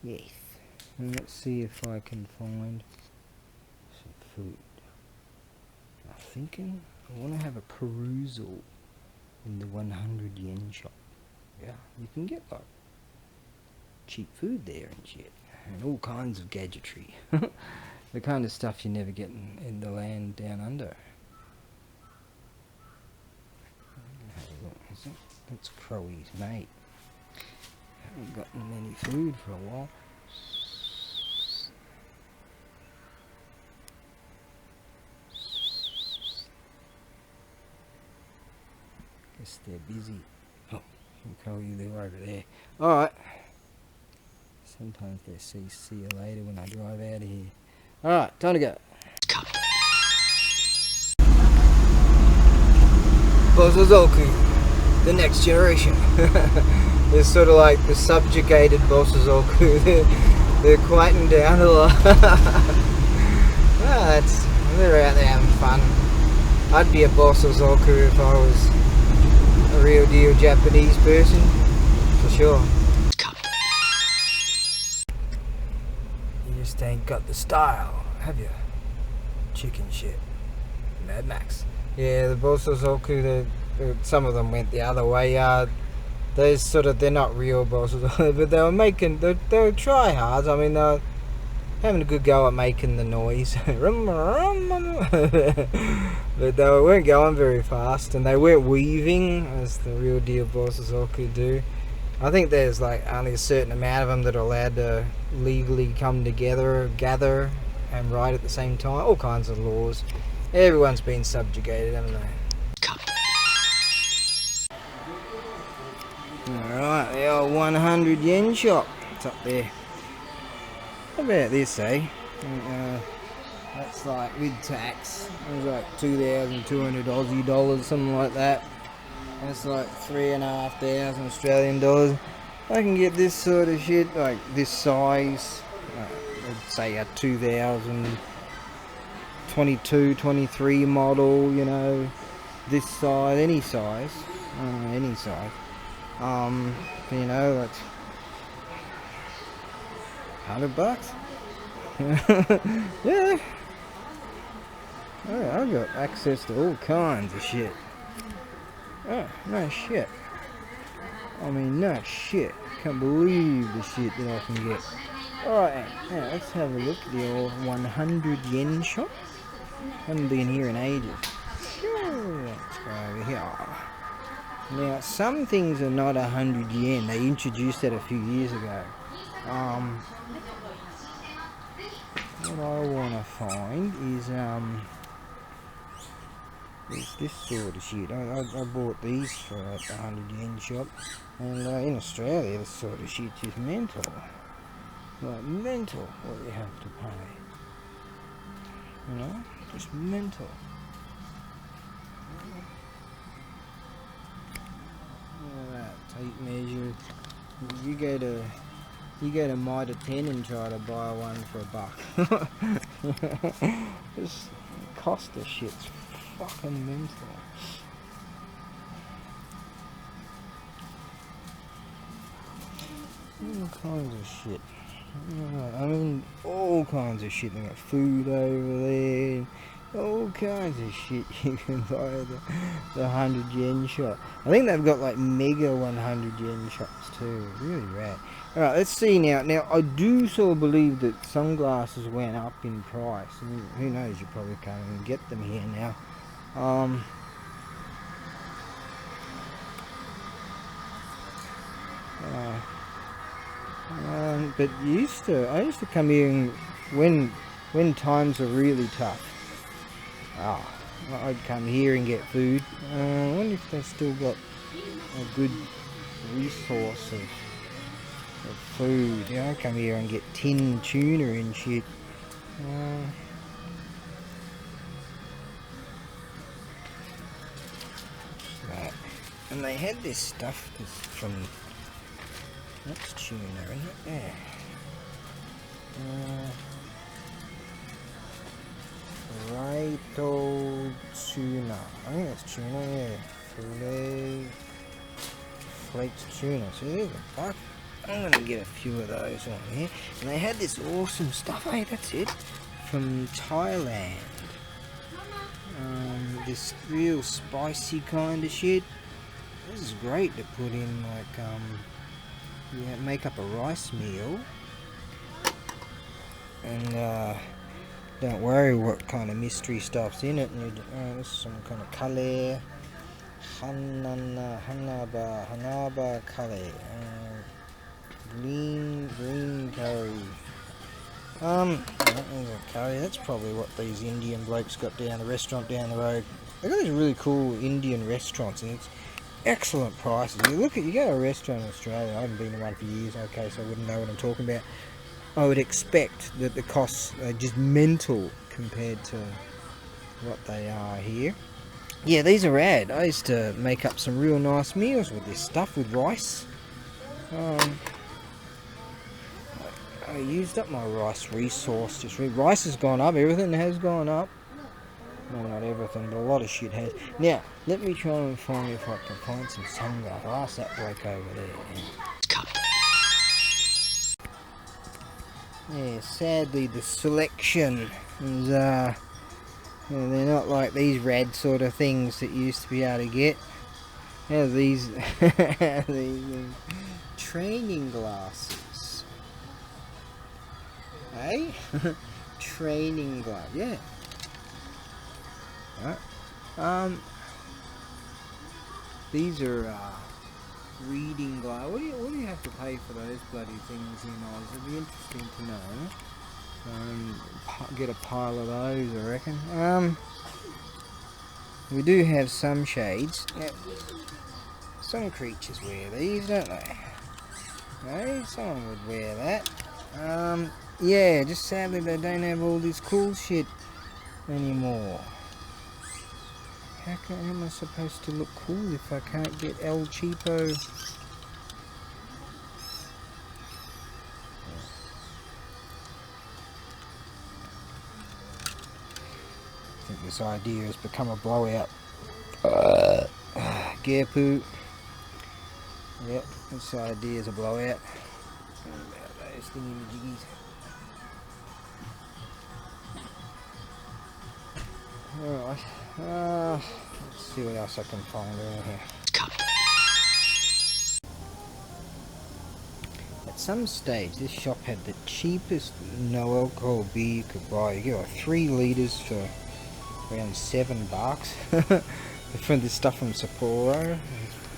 Yes. And let's see if I can find some food. I'm thinking I want to have a perusal in the 100 yen shop. Yeah, you can get like cheap food there and shit, and all kinds of gadgetry. The kind of stuff you never get in the land down under. That's Crowy's mate. Haven't gotten any food for a while. Guess they're busy. Oh, Crowy, they're over there. Alright. Sometimes they see you later when I drive out of here. Alright, time to go. Bosozoku, the next generation. They're sort of like the subjugated Bosozoku. They're quieting down a lot. Well, they're out there having fun. I'd be a Bosozoku if I was a real deal Japanese person, for sure. You just ain't got the style, have you? Chicken shit. Mad Max. Yeah, the Bosozoku, some of them went the other way. They're not real Bosozoku, but they were try-hards. I mean, they're having a good go at making the noise. But they weren't going very fast, and they weren't weaving as the real deal Bosozoku do. I think there's like only a certain amount of them that are allowed to legally come together, gather, and ride at the same time. All kinds of laws. Everyone's been subjugated, haven't they? Alright, the old 100 yen shop. It's up there. How about this, eh? That's like with tax. It's like 2,200 Aussie dollars, something like that. That's like 3,500 Australian dollars. I can get this sort of shit, like this size. I'd say a 2022, 23 model, you know, this size, any size, any size. You know, that's $100. Yeah. Oh, I've got access to all kinds of shit. Oh, no shit. I mean, no shit. Can't believe the shit that I can get. Alright, now let's have a look at the old 100 yen shop. Haven't been here in ages. Sure, let's go over here. Now, some things are not 100 yen. They introduced that a few years ago. What I want to find is this sort of shit. I bought these for at the 100 yen shop, and in Australia this sort of shit is mental. Like mental what you have to pay. You know? Just mental. Look at that tape measure. You go to Mitre 10 and try to buy one for $1. This cost of shit's fucking mental. All kinds of shit. I mean, all kinds of shit. They got food over there. All kinds of shit you can buy at the 100 yen shop. I think they've got like mega 100 yen shops too. Really rad. Alright, let's see now. Now, I do sort of believe that sunglasses went up in price. And who knows, you probably can't even get them here now. But I used to come here and when times are really tough. I'd come here and get food. I wonder if they've still got a good resource of food. You know, I come here and get tin tuna and shit. Right. And they had this stuff that's from... That's tuna, isn't it? Yeah. Raito tuna. I think that's tuna, yeah. Flaked tuna. So there's a buck. I'm gonna get a few of those on here. And they had this awesome stuff. Hey, that's it. From Thailand. This real spicy kind of shit. This is great to put in like yeah, make up a rice meal. And don't worry what kind of mystery stuff's in it. And there's some kind of kale, hanaba kale, green curry. Curry. That's probably what these Indian blokes got down the restaurant down the road. They got these really cool Indian restaurants, and it's excellent prices. You go to a restaurant in Australia. I haven't been to one for years. Okay, so I wouldn't know what I'm talking about. I would expect that the costs are just mental compared to what they are here. Yeah, these are rad. I used to make up some real nice meals with this stuff, with rice. I used up my rice resource. Rice has gone up. Everything has gone up. No, not everything, but a lot of shit has. Now, let me try and find if I can find some sunglass. I'll ask that bloke over there. Yeah, sadly the selection is, they're not like these red sort of things that you used to be able to get. Yeah, these, these training glasses. Hey? Training glass, yeah. Right. These are reading glasses. What do you have to pay for those bloody things, you know? It'd be interesting to know. Get a pile of those, I reckon. We do have some shades. Now, some creatures wear these, don't they? No, someone would wear that. Yeah, just sadly they don't have all this cool shit anymore. How am I supposed to look cool if I can't get El Cheapo? I think this idea has become a blowout. Gearpoo. Yep, this idea is a blowout. Those thingy-majiggies. Alright, let's see what else I can find around here. At some stage, this shop had the cheapest no alcohol beer you could buy. You get like 3 litres for around $7. From this stuff from Sapporo.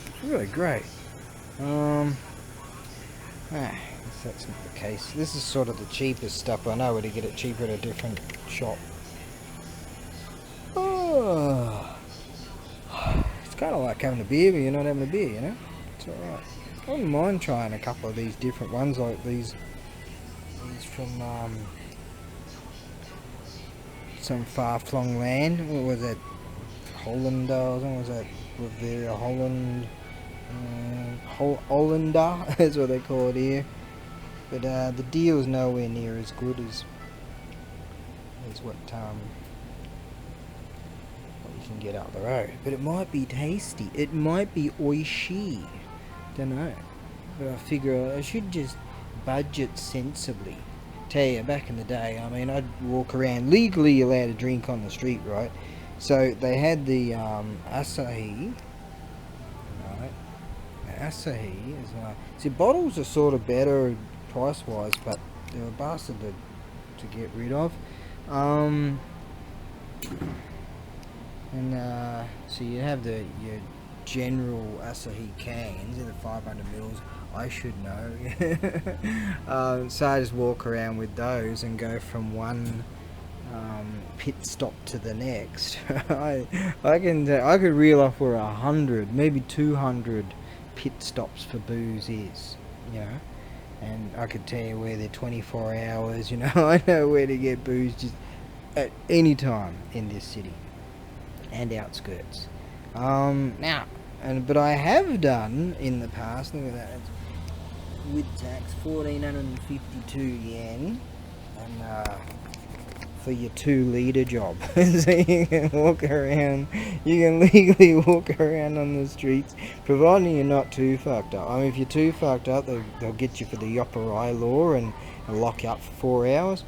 It's really great. That's not the case. This is sort of the cheapest stuff. I know where to get it cheaper at a different shop. Oh, it's kind of like having a beer, but you're not having a beer, you know? It's alright. I wouldn't mind trying a couple of these different ones, like these from some far-flung land. What was that? Holland, what was that? Bavaria, Holland, Hollander, that's what they call it here. But the deal's nowhere near as good as what you can get up the road. But it might be tasty. It might be oishi. Don't know. But I figure I should just budget sensibly. Tell you, back in the day, I mean, I'd walk around legally allowed to drink on the street, right? So they had the Asahi. Right. Asahi is see, bottles are sort of better price-wise, but they're a bastard to get rid of. So you have your general Asahi cans in the 500 mils. I should know. So I just walk around with those and go from one pit stop to the next. I could reel off where 100, maybe 200 pit stops for booze is, you know. And I could tell you where they're 24 hours, you know. I know where to get booze just at any time in this city and outskirts. But I have done in the past, look at that, with tax, 1,452 yen, and for your 2 litre job. So you can walk around, you can legally walk around on the streets, providing you're not too fucked up. I mean, if you're too fucked up, they'll get you for the Yoparai law and lock you up for 4 hours.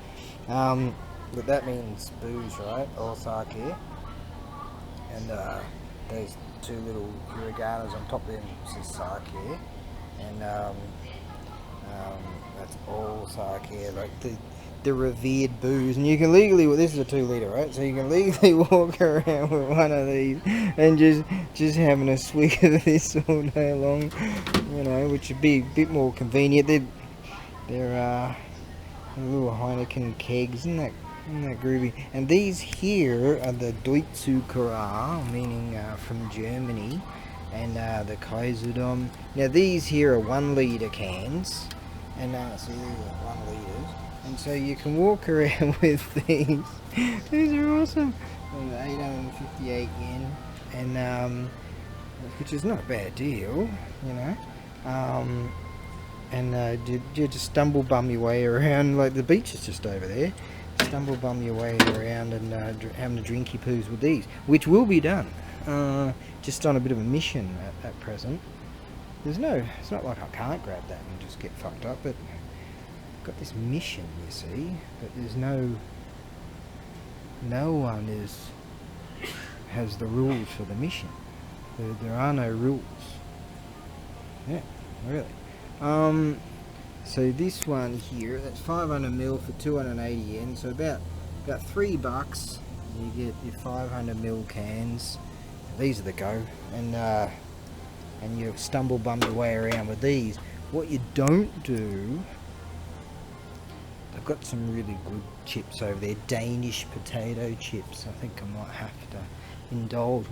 But that means booze, right? Or sake. And those 2 little hiraganas on top of them says sake. And that's all sake, like the revered booze. And you can legally, well, this is a 2 litre, right? So you can legally walk around with one of these and just having a swig of this all day long, you know, which would be a bit more convenient. They're little Heineken kegs, isn't that groovy? And these here are the Deutzukura, meaning from Germany, and the Kaiserdom. Now these here are 1 litre cans, and so these are 1 litres, and so you can walk around with these. These are awesome. 858 yen, and which is not a bad deal, you know. And you just stumble bum your way around, like the beach is just over there. Stumble bum your way around and having a drinky poos with these, which will be done. Just on a bit of a mission at present. It's not like I can't grab that and just get fucked up, but I've got this mission, you see, but there's no one has the rules for the mission. There are no rules. Yeah, really. So this one here, that's 500ml for 280 yen, so about $3. You get your 500ml cans. These are the go, and you stumble bum your way around with these. What you don't do, they've got some really good chips over there, Danish potato chips. I think I might have to indulge.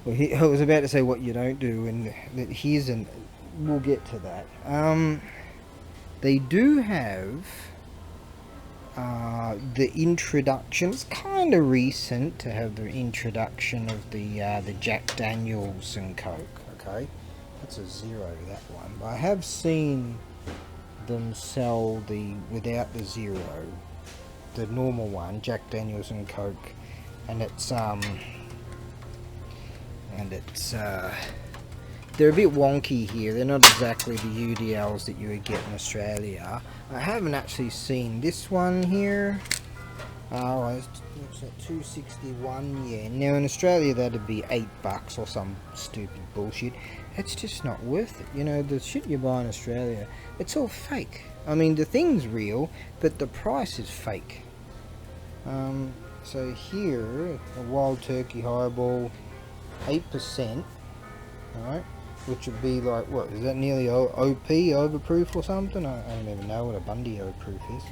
Well, I was about to say what you don't do, and we'll get to that. They do have the introduction. It's kind of recent to have the introduction of the Jack Daniels and Coke. Okay, that's a 0, that one. But I have seen them sell without the 0, the normal one, Jack Daniels and Coke, and it's they're a bit wonky here. They're not exactly the UDLs that you would get in Australia. I haven't actually seen this one here. It's at 261 yen. Now in Australia that'd be $8 or some stupid bullshit. It's just not worth it. You know, the shit you buy in Australia, it's all fake. I mean, the thing's real, but the price is fake. So here, a Wild Turkey Highball, 8%, alright, which would be like, what, is that nearly OP, overproof or something? I don't even know what a Bundy overproof is.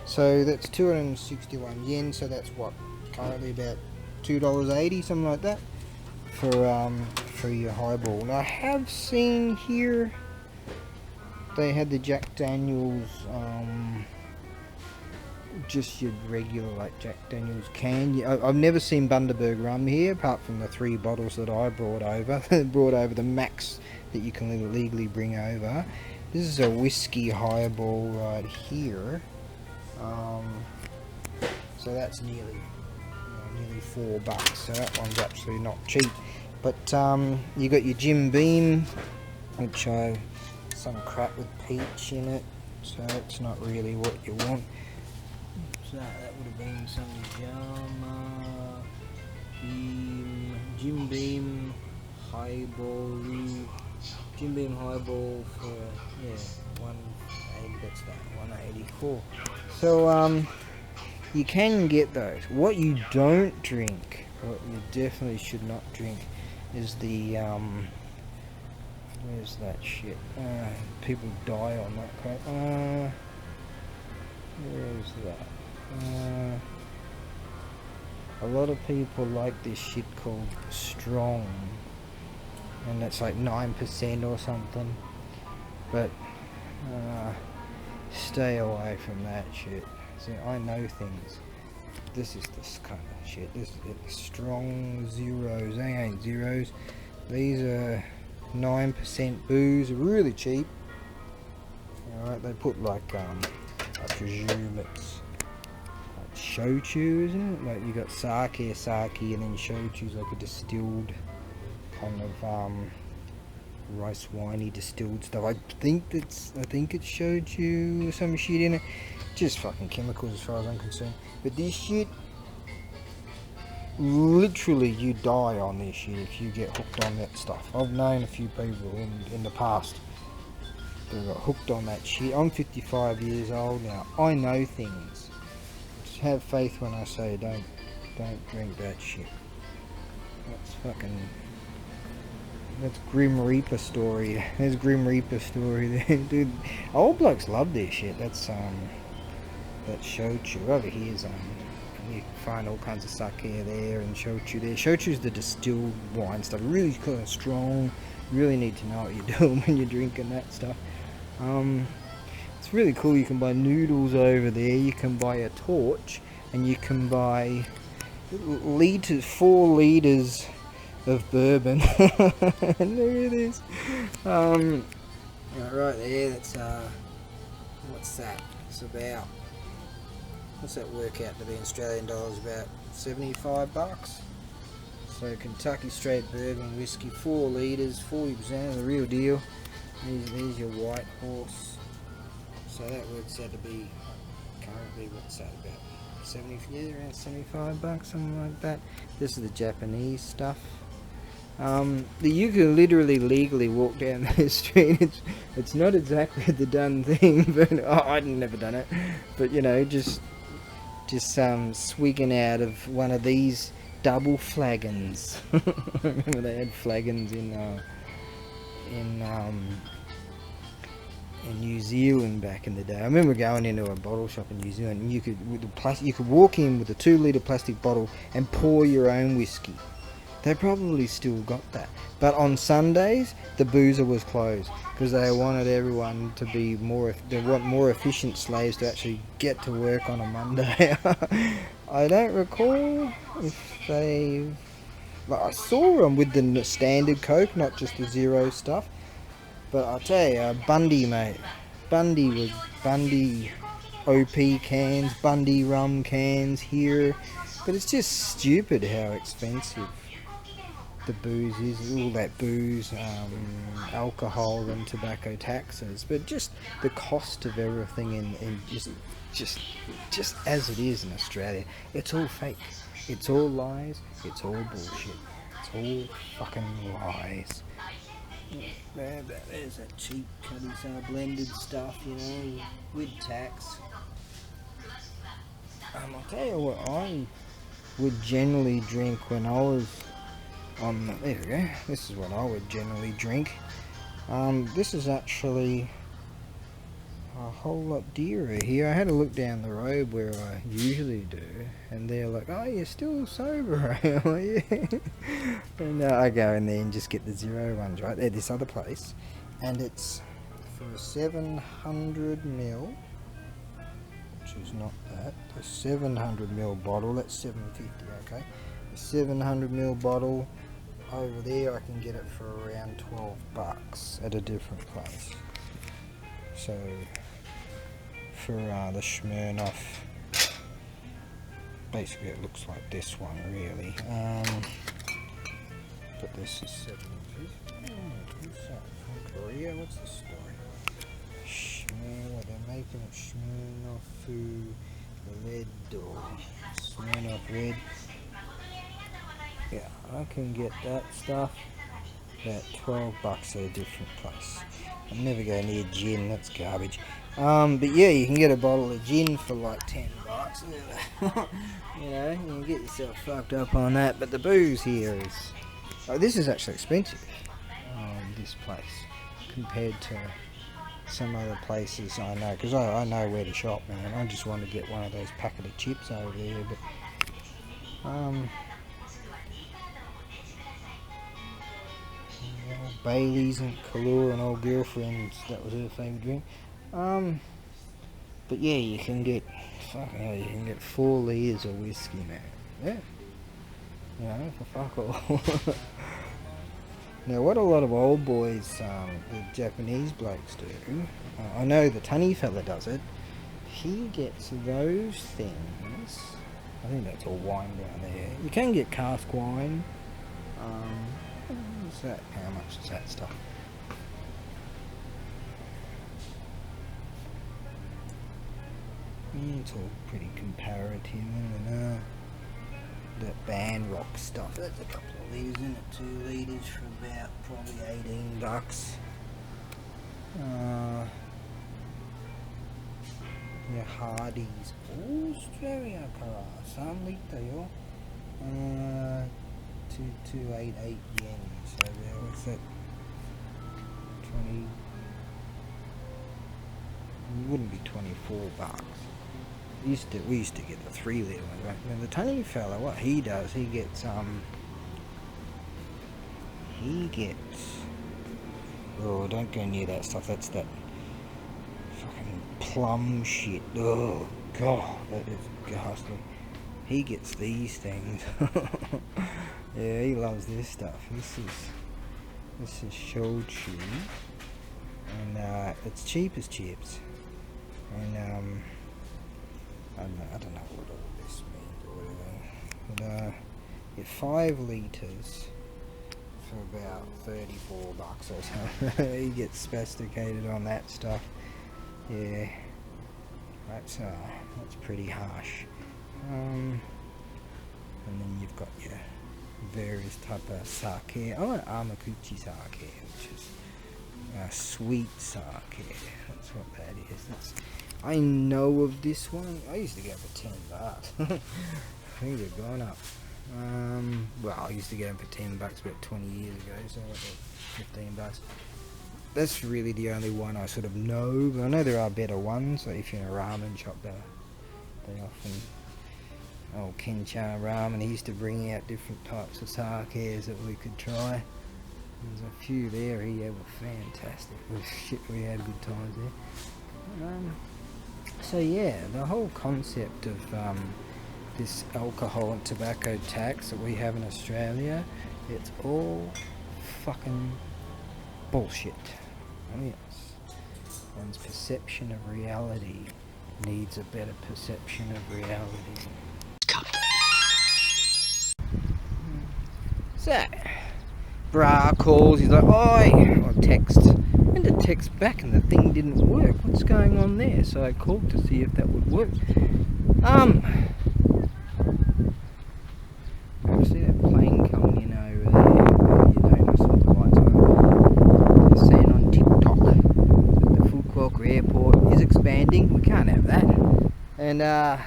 So that's 261 yen, so that's what, currently about $2.80, something like that, for your highball. And I have seen here, they had the Jack Daniels, just your regular like Jack Daniels can. I've never seen Bundaberg rum here, apart from the 3 bottles that I brought over. Brought over the max that you can legally bring over. This is a whiskey highball right here. So that's nearly $4. So that one's actually not cheap. But you got your Jim Beam, which some crap with peach in it. So it's not really what you want. So that would have been some Jim Beam Highball. Jim Beam Highball for 180. That's that 184. So you can get those. What you don't drink, what you definitely should not drink, is the where's that shit? People die on that crap. Where is that? A lot of people like this shit called Strong, and it's like 9% or something, but stay away from that shit. See, I know things. This is this kind of shit. This is Strong Zeros. They ain't zeros. These are 9% booze, really cheap. Alright, they put like I presume it's like shochu, isn't it? Like you got sake, and then shochu's like a distilled kind of rice winey distilled stuff. I think it's shochu or some shit in it. Just fucking chemicals as far as I'm concerned. But this shit, literally you die on this shit if you get hooked on that stuff. I've known a few people in the past that got hooked on that shit. I'm 55 years old now. I know things. Just have faith when I say don't drink that shit. That's Grim Reaper story. There's Grim Reaper story there, dude. Old blokes love this shit. That's shochu. Over here's you can find all kinds of sake there and shochu there. Shochu's the distilled wine stuff. Really kind of strong. Really need to know what you're doing when you're drinking that stuff. It's really cool. You can buy noodles over there. You can buy a torch, and you can buy liters, 4 liters of bourbon. Look at this. Right there. That's what's that? It's about. What's that work out to be in Australian dollars? About $75. So Kentucky Straight Bourbon Whiskey, 4 liters, 40%, the real deal. There's your White Horse. So that works out to be currently, what's that, about 70? Yeah, around $75, something like that. This is the Japanese stuff. You can literally legally walk down the street. It's not exactly the done thing, but I'd never done it. But you know, just swigging out of one of these double flagons. Remember they had flagons in New Zealand back in the day. I remember going into a bottle shop in New Zealand, and you could walk in with a 2-litre plastic bottle and pour your own whiskey. They probably still got that, but on Sundays the boozer was closed because they wanted everyone to be they want more efficient slaves to actually get to work on a Monday. I don't recall if they. I saw them with the standard Coke, not just the zero stuff. But I'll tell you, Bundy, mate. Bundy OP cans, Bundy rum cans here. But it's just stupid how expensive the booze is. All that booze, alcohol and tobacco taxes. But just the cost of everything and just as it is in Australia. It's all fake. It's all lies. It's all bullshit. It's all fucking lies. There's that cheap cutty blended stuff, you know, with tax. I'll tell you what I would generally drink when I was on the, there we go, this is what I would generally drink. This is actually a whole lot dearer here. I had a look down the road where I usually do, and they're like, oh, you're still sober, right? I'm like, yeah. And I go in there and just get the zero ones, right? At this other place, and it's for a 700ml, which is not that, a 700ml bottle, that's 750, okay? A 700ml bottle over there, I can get it for around $12 at a different place. So for the Smirnoff, basically it looks like this one really, but this is 750. What's that from Korea? What's the story? What they're making it Smirnoff Red or Smirnoff Red. Yeah, I can get that stuff about $12 at a different place. I never go near gin, that's garbage. But yeah, you can get a bottle of gin for like $10. You know, you can get yourself fucked up on that. But the booze here is, this is actually expensive. This place compared to some other places I know, because I know where to shop, man. I just want to get one of those packet of chips over there, but Bailey's and Kahlua, an old girlfriend, that was her favourite drink. But yeah, you can get, fucking hell, you can get 4 liters of whiskey, man. Yeah, you know, for fuck all. Now, what a lot of old boys, the Japanese blokes do, I know the Tunny fella does it. He gets those things. I think that's all wine down there. You can get cask wine. What's that? How much is that stuff? It's all pretty comparative, and that band rock stuff. That's a couple of litres in it, 2 litres for about probably $18. Your Hardy's Australia car, 3 litre, yo. 2288 yen. So there, what's that? 20. It wouldn't be $24. We used to get the 3 litre ones, right? Now the tiny fella, what he does, he gets oh, don't go near that stuff. That's that fucking plum shit. Oh god, that is ghastly. he gets these things. Yeah, he loves this stuff. This is shochu, and it's cheap as chips. And I don't know what all this means or whatever. But get 5 litres for about $34 or something. He gets sophisticated on that stuff. Yeah, that's pretty harsh. And then you've got your various type of sake. I want Amakuchi sake, which is sweet sake. That's what that is. I know of this one. I used to get for $10. I think they've gone up. Well, I used to get them for $10 about 20 years ago, so I got them $15. That's really the only one I sort of know. But I know there are better ones. Like if you're in a ramen shop, they often. Oh, Kenchan Ramen, he used to bring out different types of sakes that we could try. There's a few there, they were fantastic. We had good times there. So yeah, the whole concept of this alcohol and tobacco tax that we have in Australia, it's all fucking bullshit. Oh yes. One's perception of reality needs a better perception of reality. So, Bra calls, he's like, oi, or texts. And the text back and the thing didn't work. What's going on there? So I called to see if that would work. I see that plane coming in over there. You don't know what the lights are. They're saying on TikTok that the Fukuoka airport is expanding. We can't have that. And, oh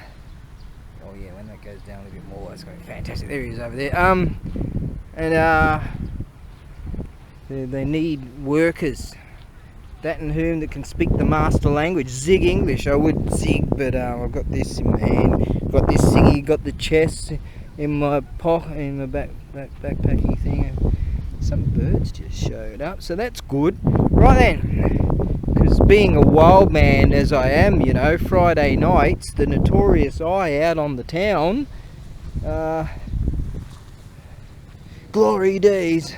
yeah, when that goes down a bit more, that's going to be fantastic. There he is over there. And they need workers, that and whom that can speak the master language. Zig English, I would zig, but I've got this in my hand, got this thingy, got the chest in my pocket, in my backpacking thing, and some birds just showed up, so that's good. Right then, because being a wild man as I am, you know, Friday nights, the notorious eye out on the town, glory days.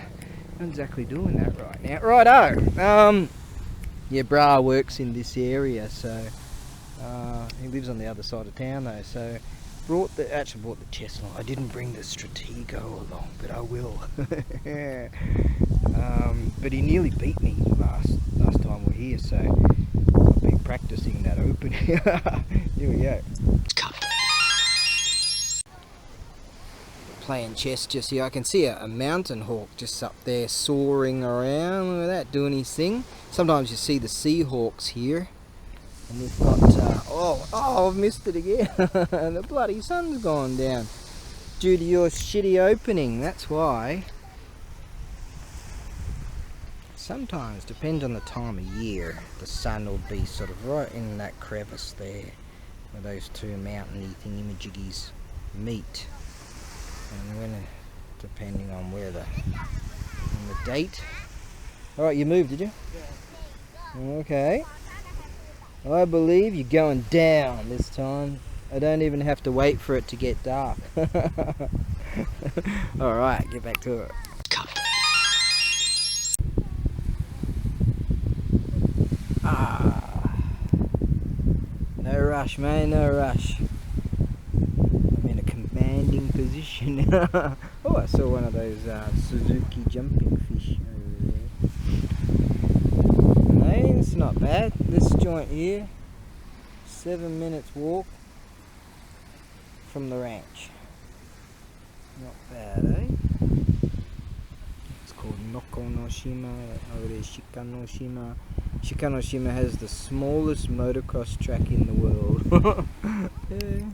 I'm exactly doing that right now. Righto. Yeah, Bra works in this area, so he lives on the other side of town though. So brought the chest along. I didn't bring the Stratego along, but I will. But he nearly beat me last time we're here, so I've been practicing that open. Here we go. Playing chess just here. I can see a mountain hawk just up there soaring around. Look at that, doing his thing. Sometimes you see the Seahawks here. And we've got, I've missed it again. The bloody sun's gone down. Due to your shitty opening, that's why. Sometimes, depends on the time of year, the sun will be sort of right in that crevice there, where those two mountainy thingamajiggies meet. And when, depending on where the date. Alright, you moved, did you? Yeah. Okay. I believe you're going down this time. I don't even have to wait for it to get dark. Alright, get back to it. No rush, man, no rush. Position. Oh, I saw one of those Suzuki jumping fish over there. No, it's not bad. This joint here, 7 minutes walk from the ranch. Not bad, eh? It's called Nokonoshima. Over there, Shikanoshima. Shikanoshima has the smallest motocross track in the world. Yeah.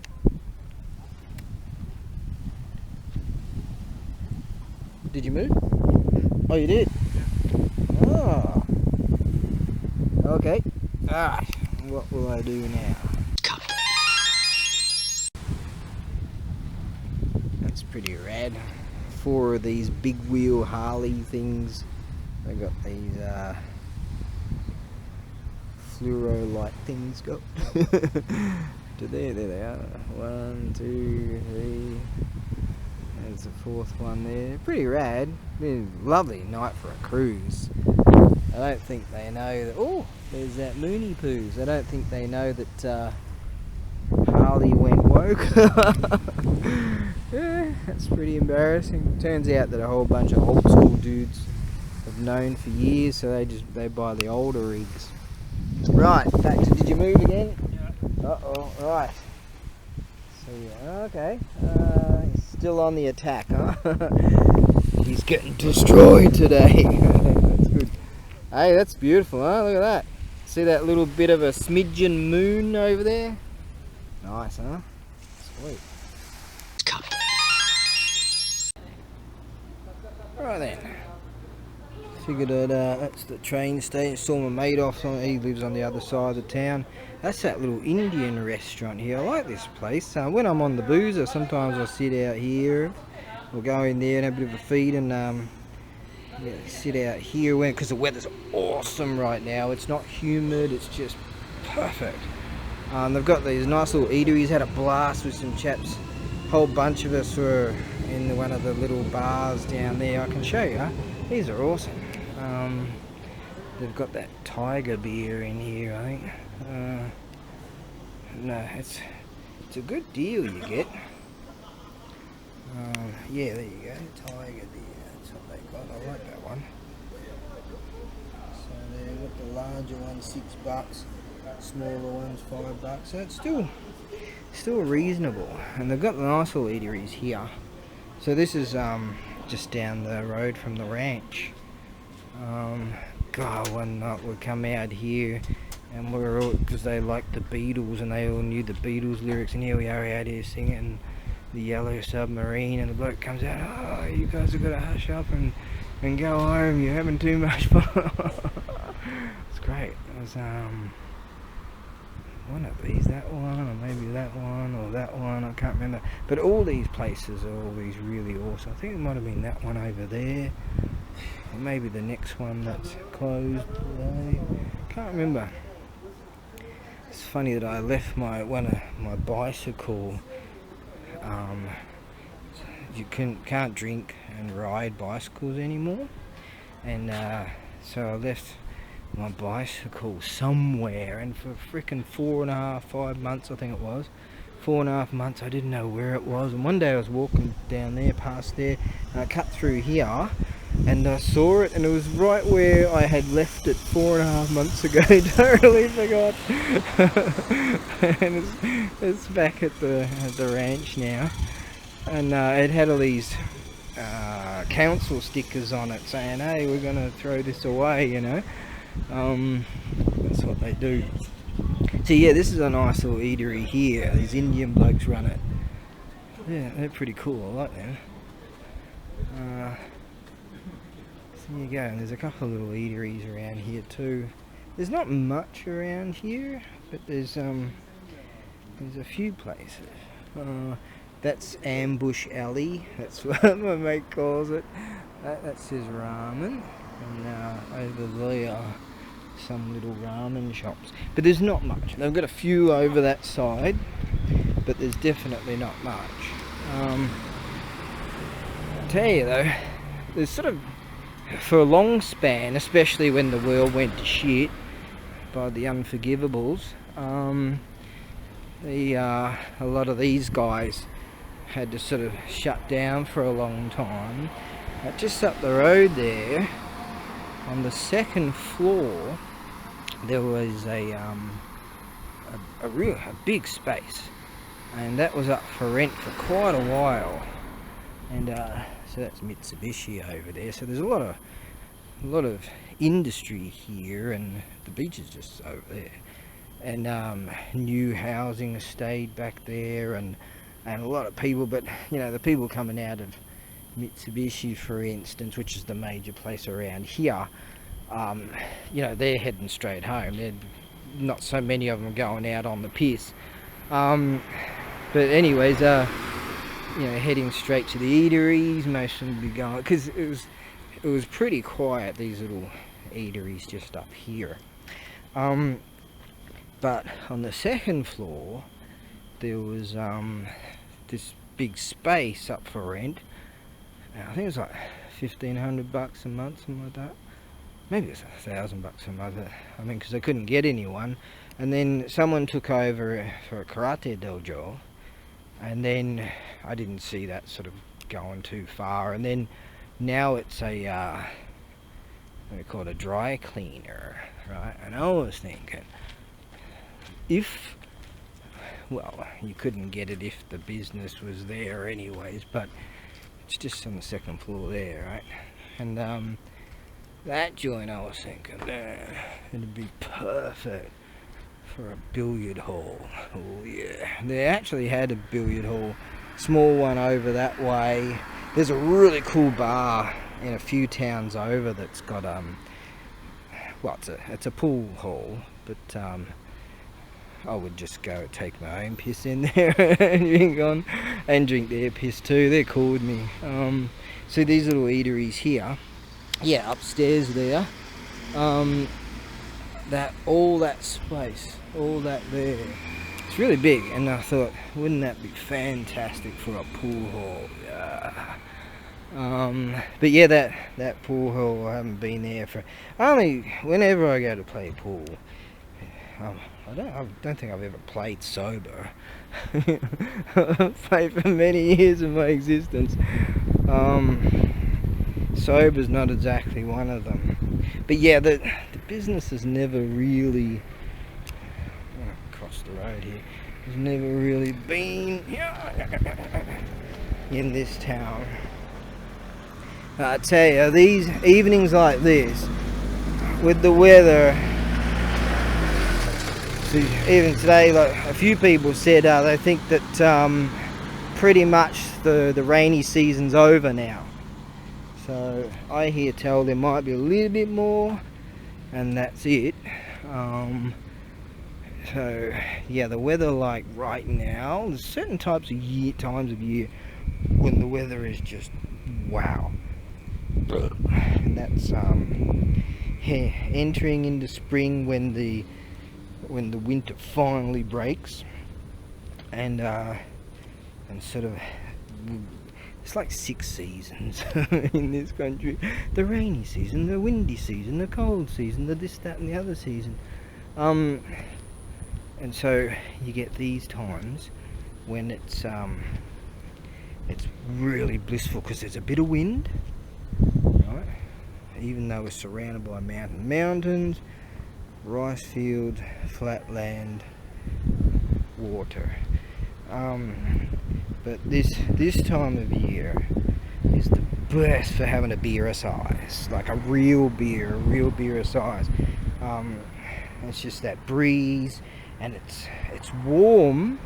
Did you move? Oh, you did? Oh. Okay. Alright. What will I do now? That's pretty rad. 4 of these big wheel Harley things. I got these fluoro light things got. There they are. 1, 2, 3. There's the fourth one there. Pretty rad. Lovely night for a cruise. I don't think they know that. Oh, there's that Mooney Poos. I don't think they know that Harley went woke. Yeah, that's pretty embarrassing. Turns out that a whole bunch of old school dudes have known for years, so they buy the older rigs. Right, back to, did you move again? Yeah. Uh-oh, right. So yeah, okay. He's still on the attack, huh? He's getting destroyed today. That's good. Hey, that's beautiful, huh? Look at that. See that little bit of a smidgen moon over there? Nice, huh? Sweet. Right then. Figured that's the train station. Saw my mate off. He lives on the other side of the town. That's that little Indian restaurant here. I like this place. When I'm on the boozer, sometimes I sit out here. We'll go in there and have a bit of a feed and yeah, sit out here because the weather's awesome right now. It's not humid. It's just perfect. They've got these nice little eateries. Had a blast with some chaps. A whole bunch of us were in one of the little bars down there. I can show you. Huh? These are awesome. They've got that tiger beer in here, I think. No, it's a good deal you get. Yeah, there you go. Tiger beer. That's what they got. I like that one. So they've got the larger ones $6. Smaller ones $5, so it's still reasonable. And they've got the nice little eateries here. So this is just down the road from the ranch. God, one night we come out here and we're all, because they like the Beatles and they all knew the Beatles lyrics, and here we are out here singing the Yellow Submarine, and the bloke comes out, oh, you guys have got to hush up and go home, you're having too much fun. It's great. It was one of these, that one, or maybe that one, or that one, I can't remember. But all these places are always really awesome. I think it might have been that one over there, or maybe the next one that's closed today. Can't remember. It's funny that I left my bicycle. You can't drink and ride bicycles anymore, and so I left my bicycle somewhere, and for frickin' 5 months, I think it was 4.5 months, I didn't know where it was. And one day I was walking down there, past there, and I cut through here and I saw it, and it was right where I had left it 4.5 months ago. Totally forgot. And it's back at the ranch now, and it had all these council stickers on it saying, hey, we're gonna throw this away, you know. That's what they do. So yeah, this is a nice little eatery here. These Indian blokes run it. Yeah, they're pretty cool. I like them. So there you go. And there's a couple of little eateries around here too. There's not much around here, but there's a few places. That's Ambush Alley. That's what my mate calls it. That says ramen. And over there are some little ramen shops, but there's not much. They've got a few over that side, but there's definitely not much. I tell you though, there's sort of, for a long span, especially when the world went to shit by the Unforgivables, a lot of these guys had to sort of shut down for a long time. Just up the road there, on the second floor, there was a big space, and that was up for rent for quite a while. And so that's Mitsubishi over there. So there's a lot of industry here, and the beach is just over there. And new housing estate back there, and a lot of people. But you know, the people coming out of Mitsubishi, for instance, which is the major place around here, you know, they're heading straight home. They're not so many of them going out on the piss. But anyways, you know, heading straight to the eateries. Most of them be going, because it was pretty quiet, these little eateries just up here. But on the second floor, there was this big space up for rent. I think it was like $1,500 a month, something like that. Maybe it was $1,000 a month. I mean, because they couldn't get anyone. And then someone took over for a karate dojo, and then I didn't see that sort of going too far. And then now it's a what do you call it, a dry cleaner, right? And I was thinking, well, you couldn't get it if the business was there anyways, but it's just on the second floor there, right? And that joint, I was thinking, it'd be perfect for a billiard hall. Oh yeah, they actually had a billiard hall, small one over that way. There's a really cool bar in a few towns over that's got well, it's a pool hall, but I would just go take my own piss in there and drink their piss too. They're cool with me. So these little eateries here, yeah, upstairs there, all that space, all that there, it's really big. And I thought, wouldn't that be fantastic for a pool hall? But yeah, that pool hall, I haven't been there for whenever I go to play pool. I don't think I've ever played sober. I've played for many years of my existence. Sober's not exactly one of them. But yeah, the business has never really, across the road here, has never really been in this town. I tell you, these evenings like this, with the weather, even today, like a few people said they think that pretty much the rainy season's over now. So I hear tell there might be a little bit more, and that's it. So yeah, the weather, like right now, there's certain times of year when the weather is just wow. And that's entering into spring when the winter finally breaks, and sort of, it's like 6 seasons in this country: the rainy season, the windy season, the cold season, the this, that, and the other season. And so you get these times when it's really blissful because there's a bit of wind, right? Even though we're surrounded by mountains, rice field, flat land, water. But this time of year is the best for having a beer of size, like a real beer of size. It's just that breeze, and it's warm,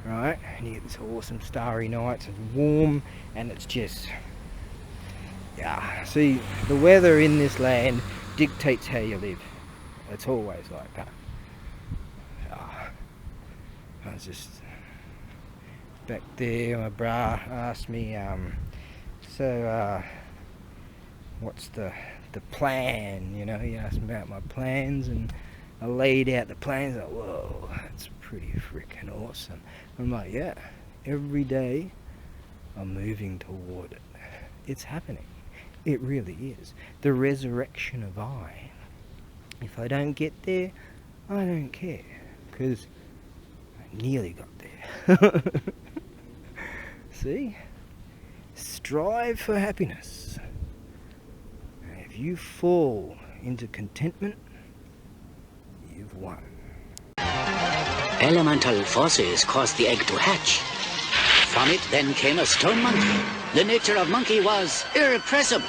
right? And you get this awesome starry nights. It's warm, and it's just, yeah. See, the weather in this land dictates how you live. It's always like that. I was just back there, my bra asked me, so what's the plan? You know, he asked me about my plans, and I laid out the plans. Like, whoa, that's pretty freaking awesome. I'm like, yeah, every day I'm moving toward it. It's happening. It really is. The resurrection of I. If I don't get there, I don't care, because I nearly got there. See? Strive for happiness. If you fall into contentment, you've won. Elemental forces caused the egg to hatch. From it then came a stone monkey. The nature of monkey was irrepressible.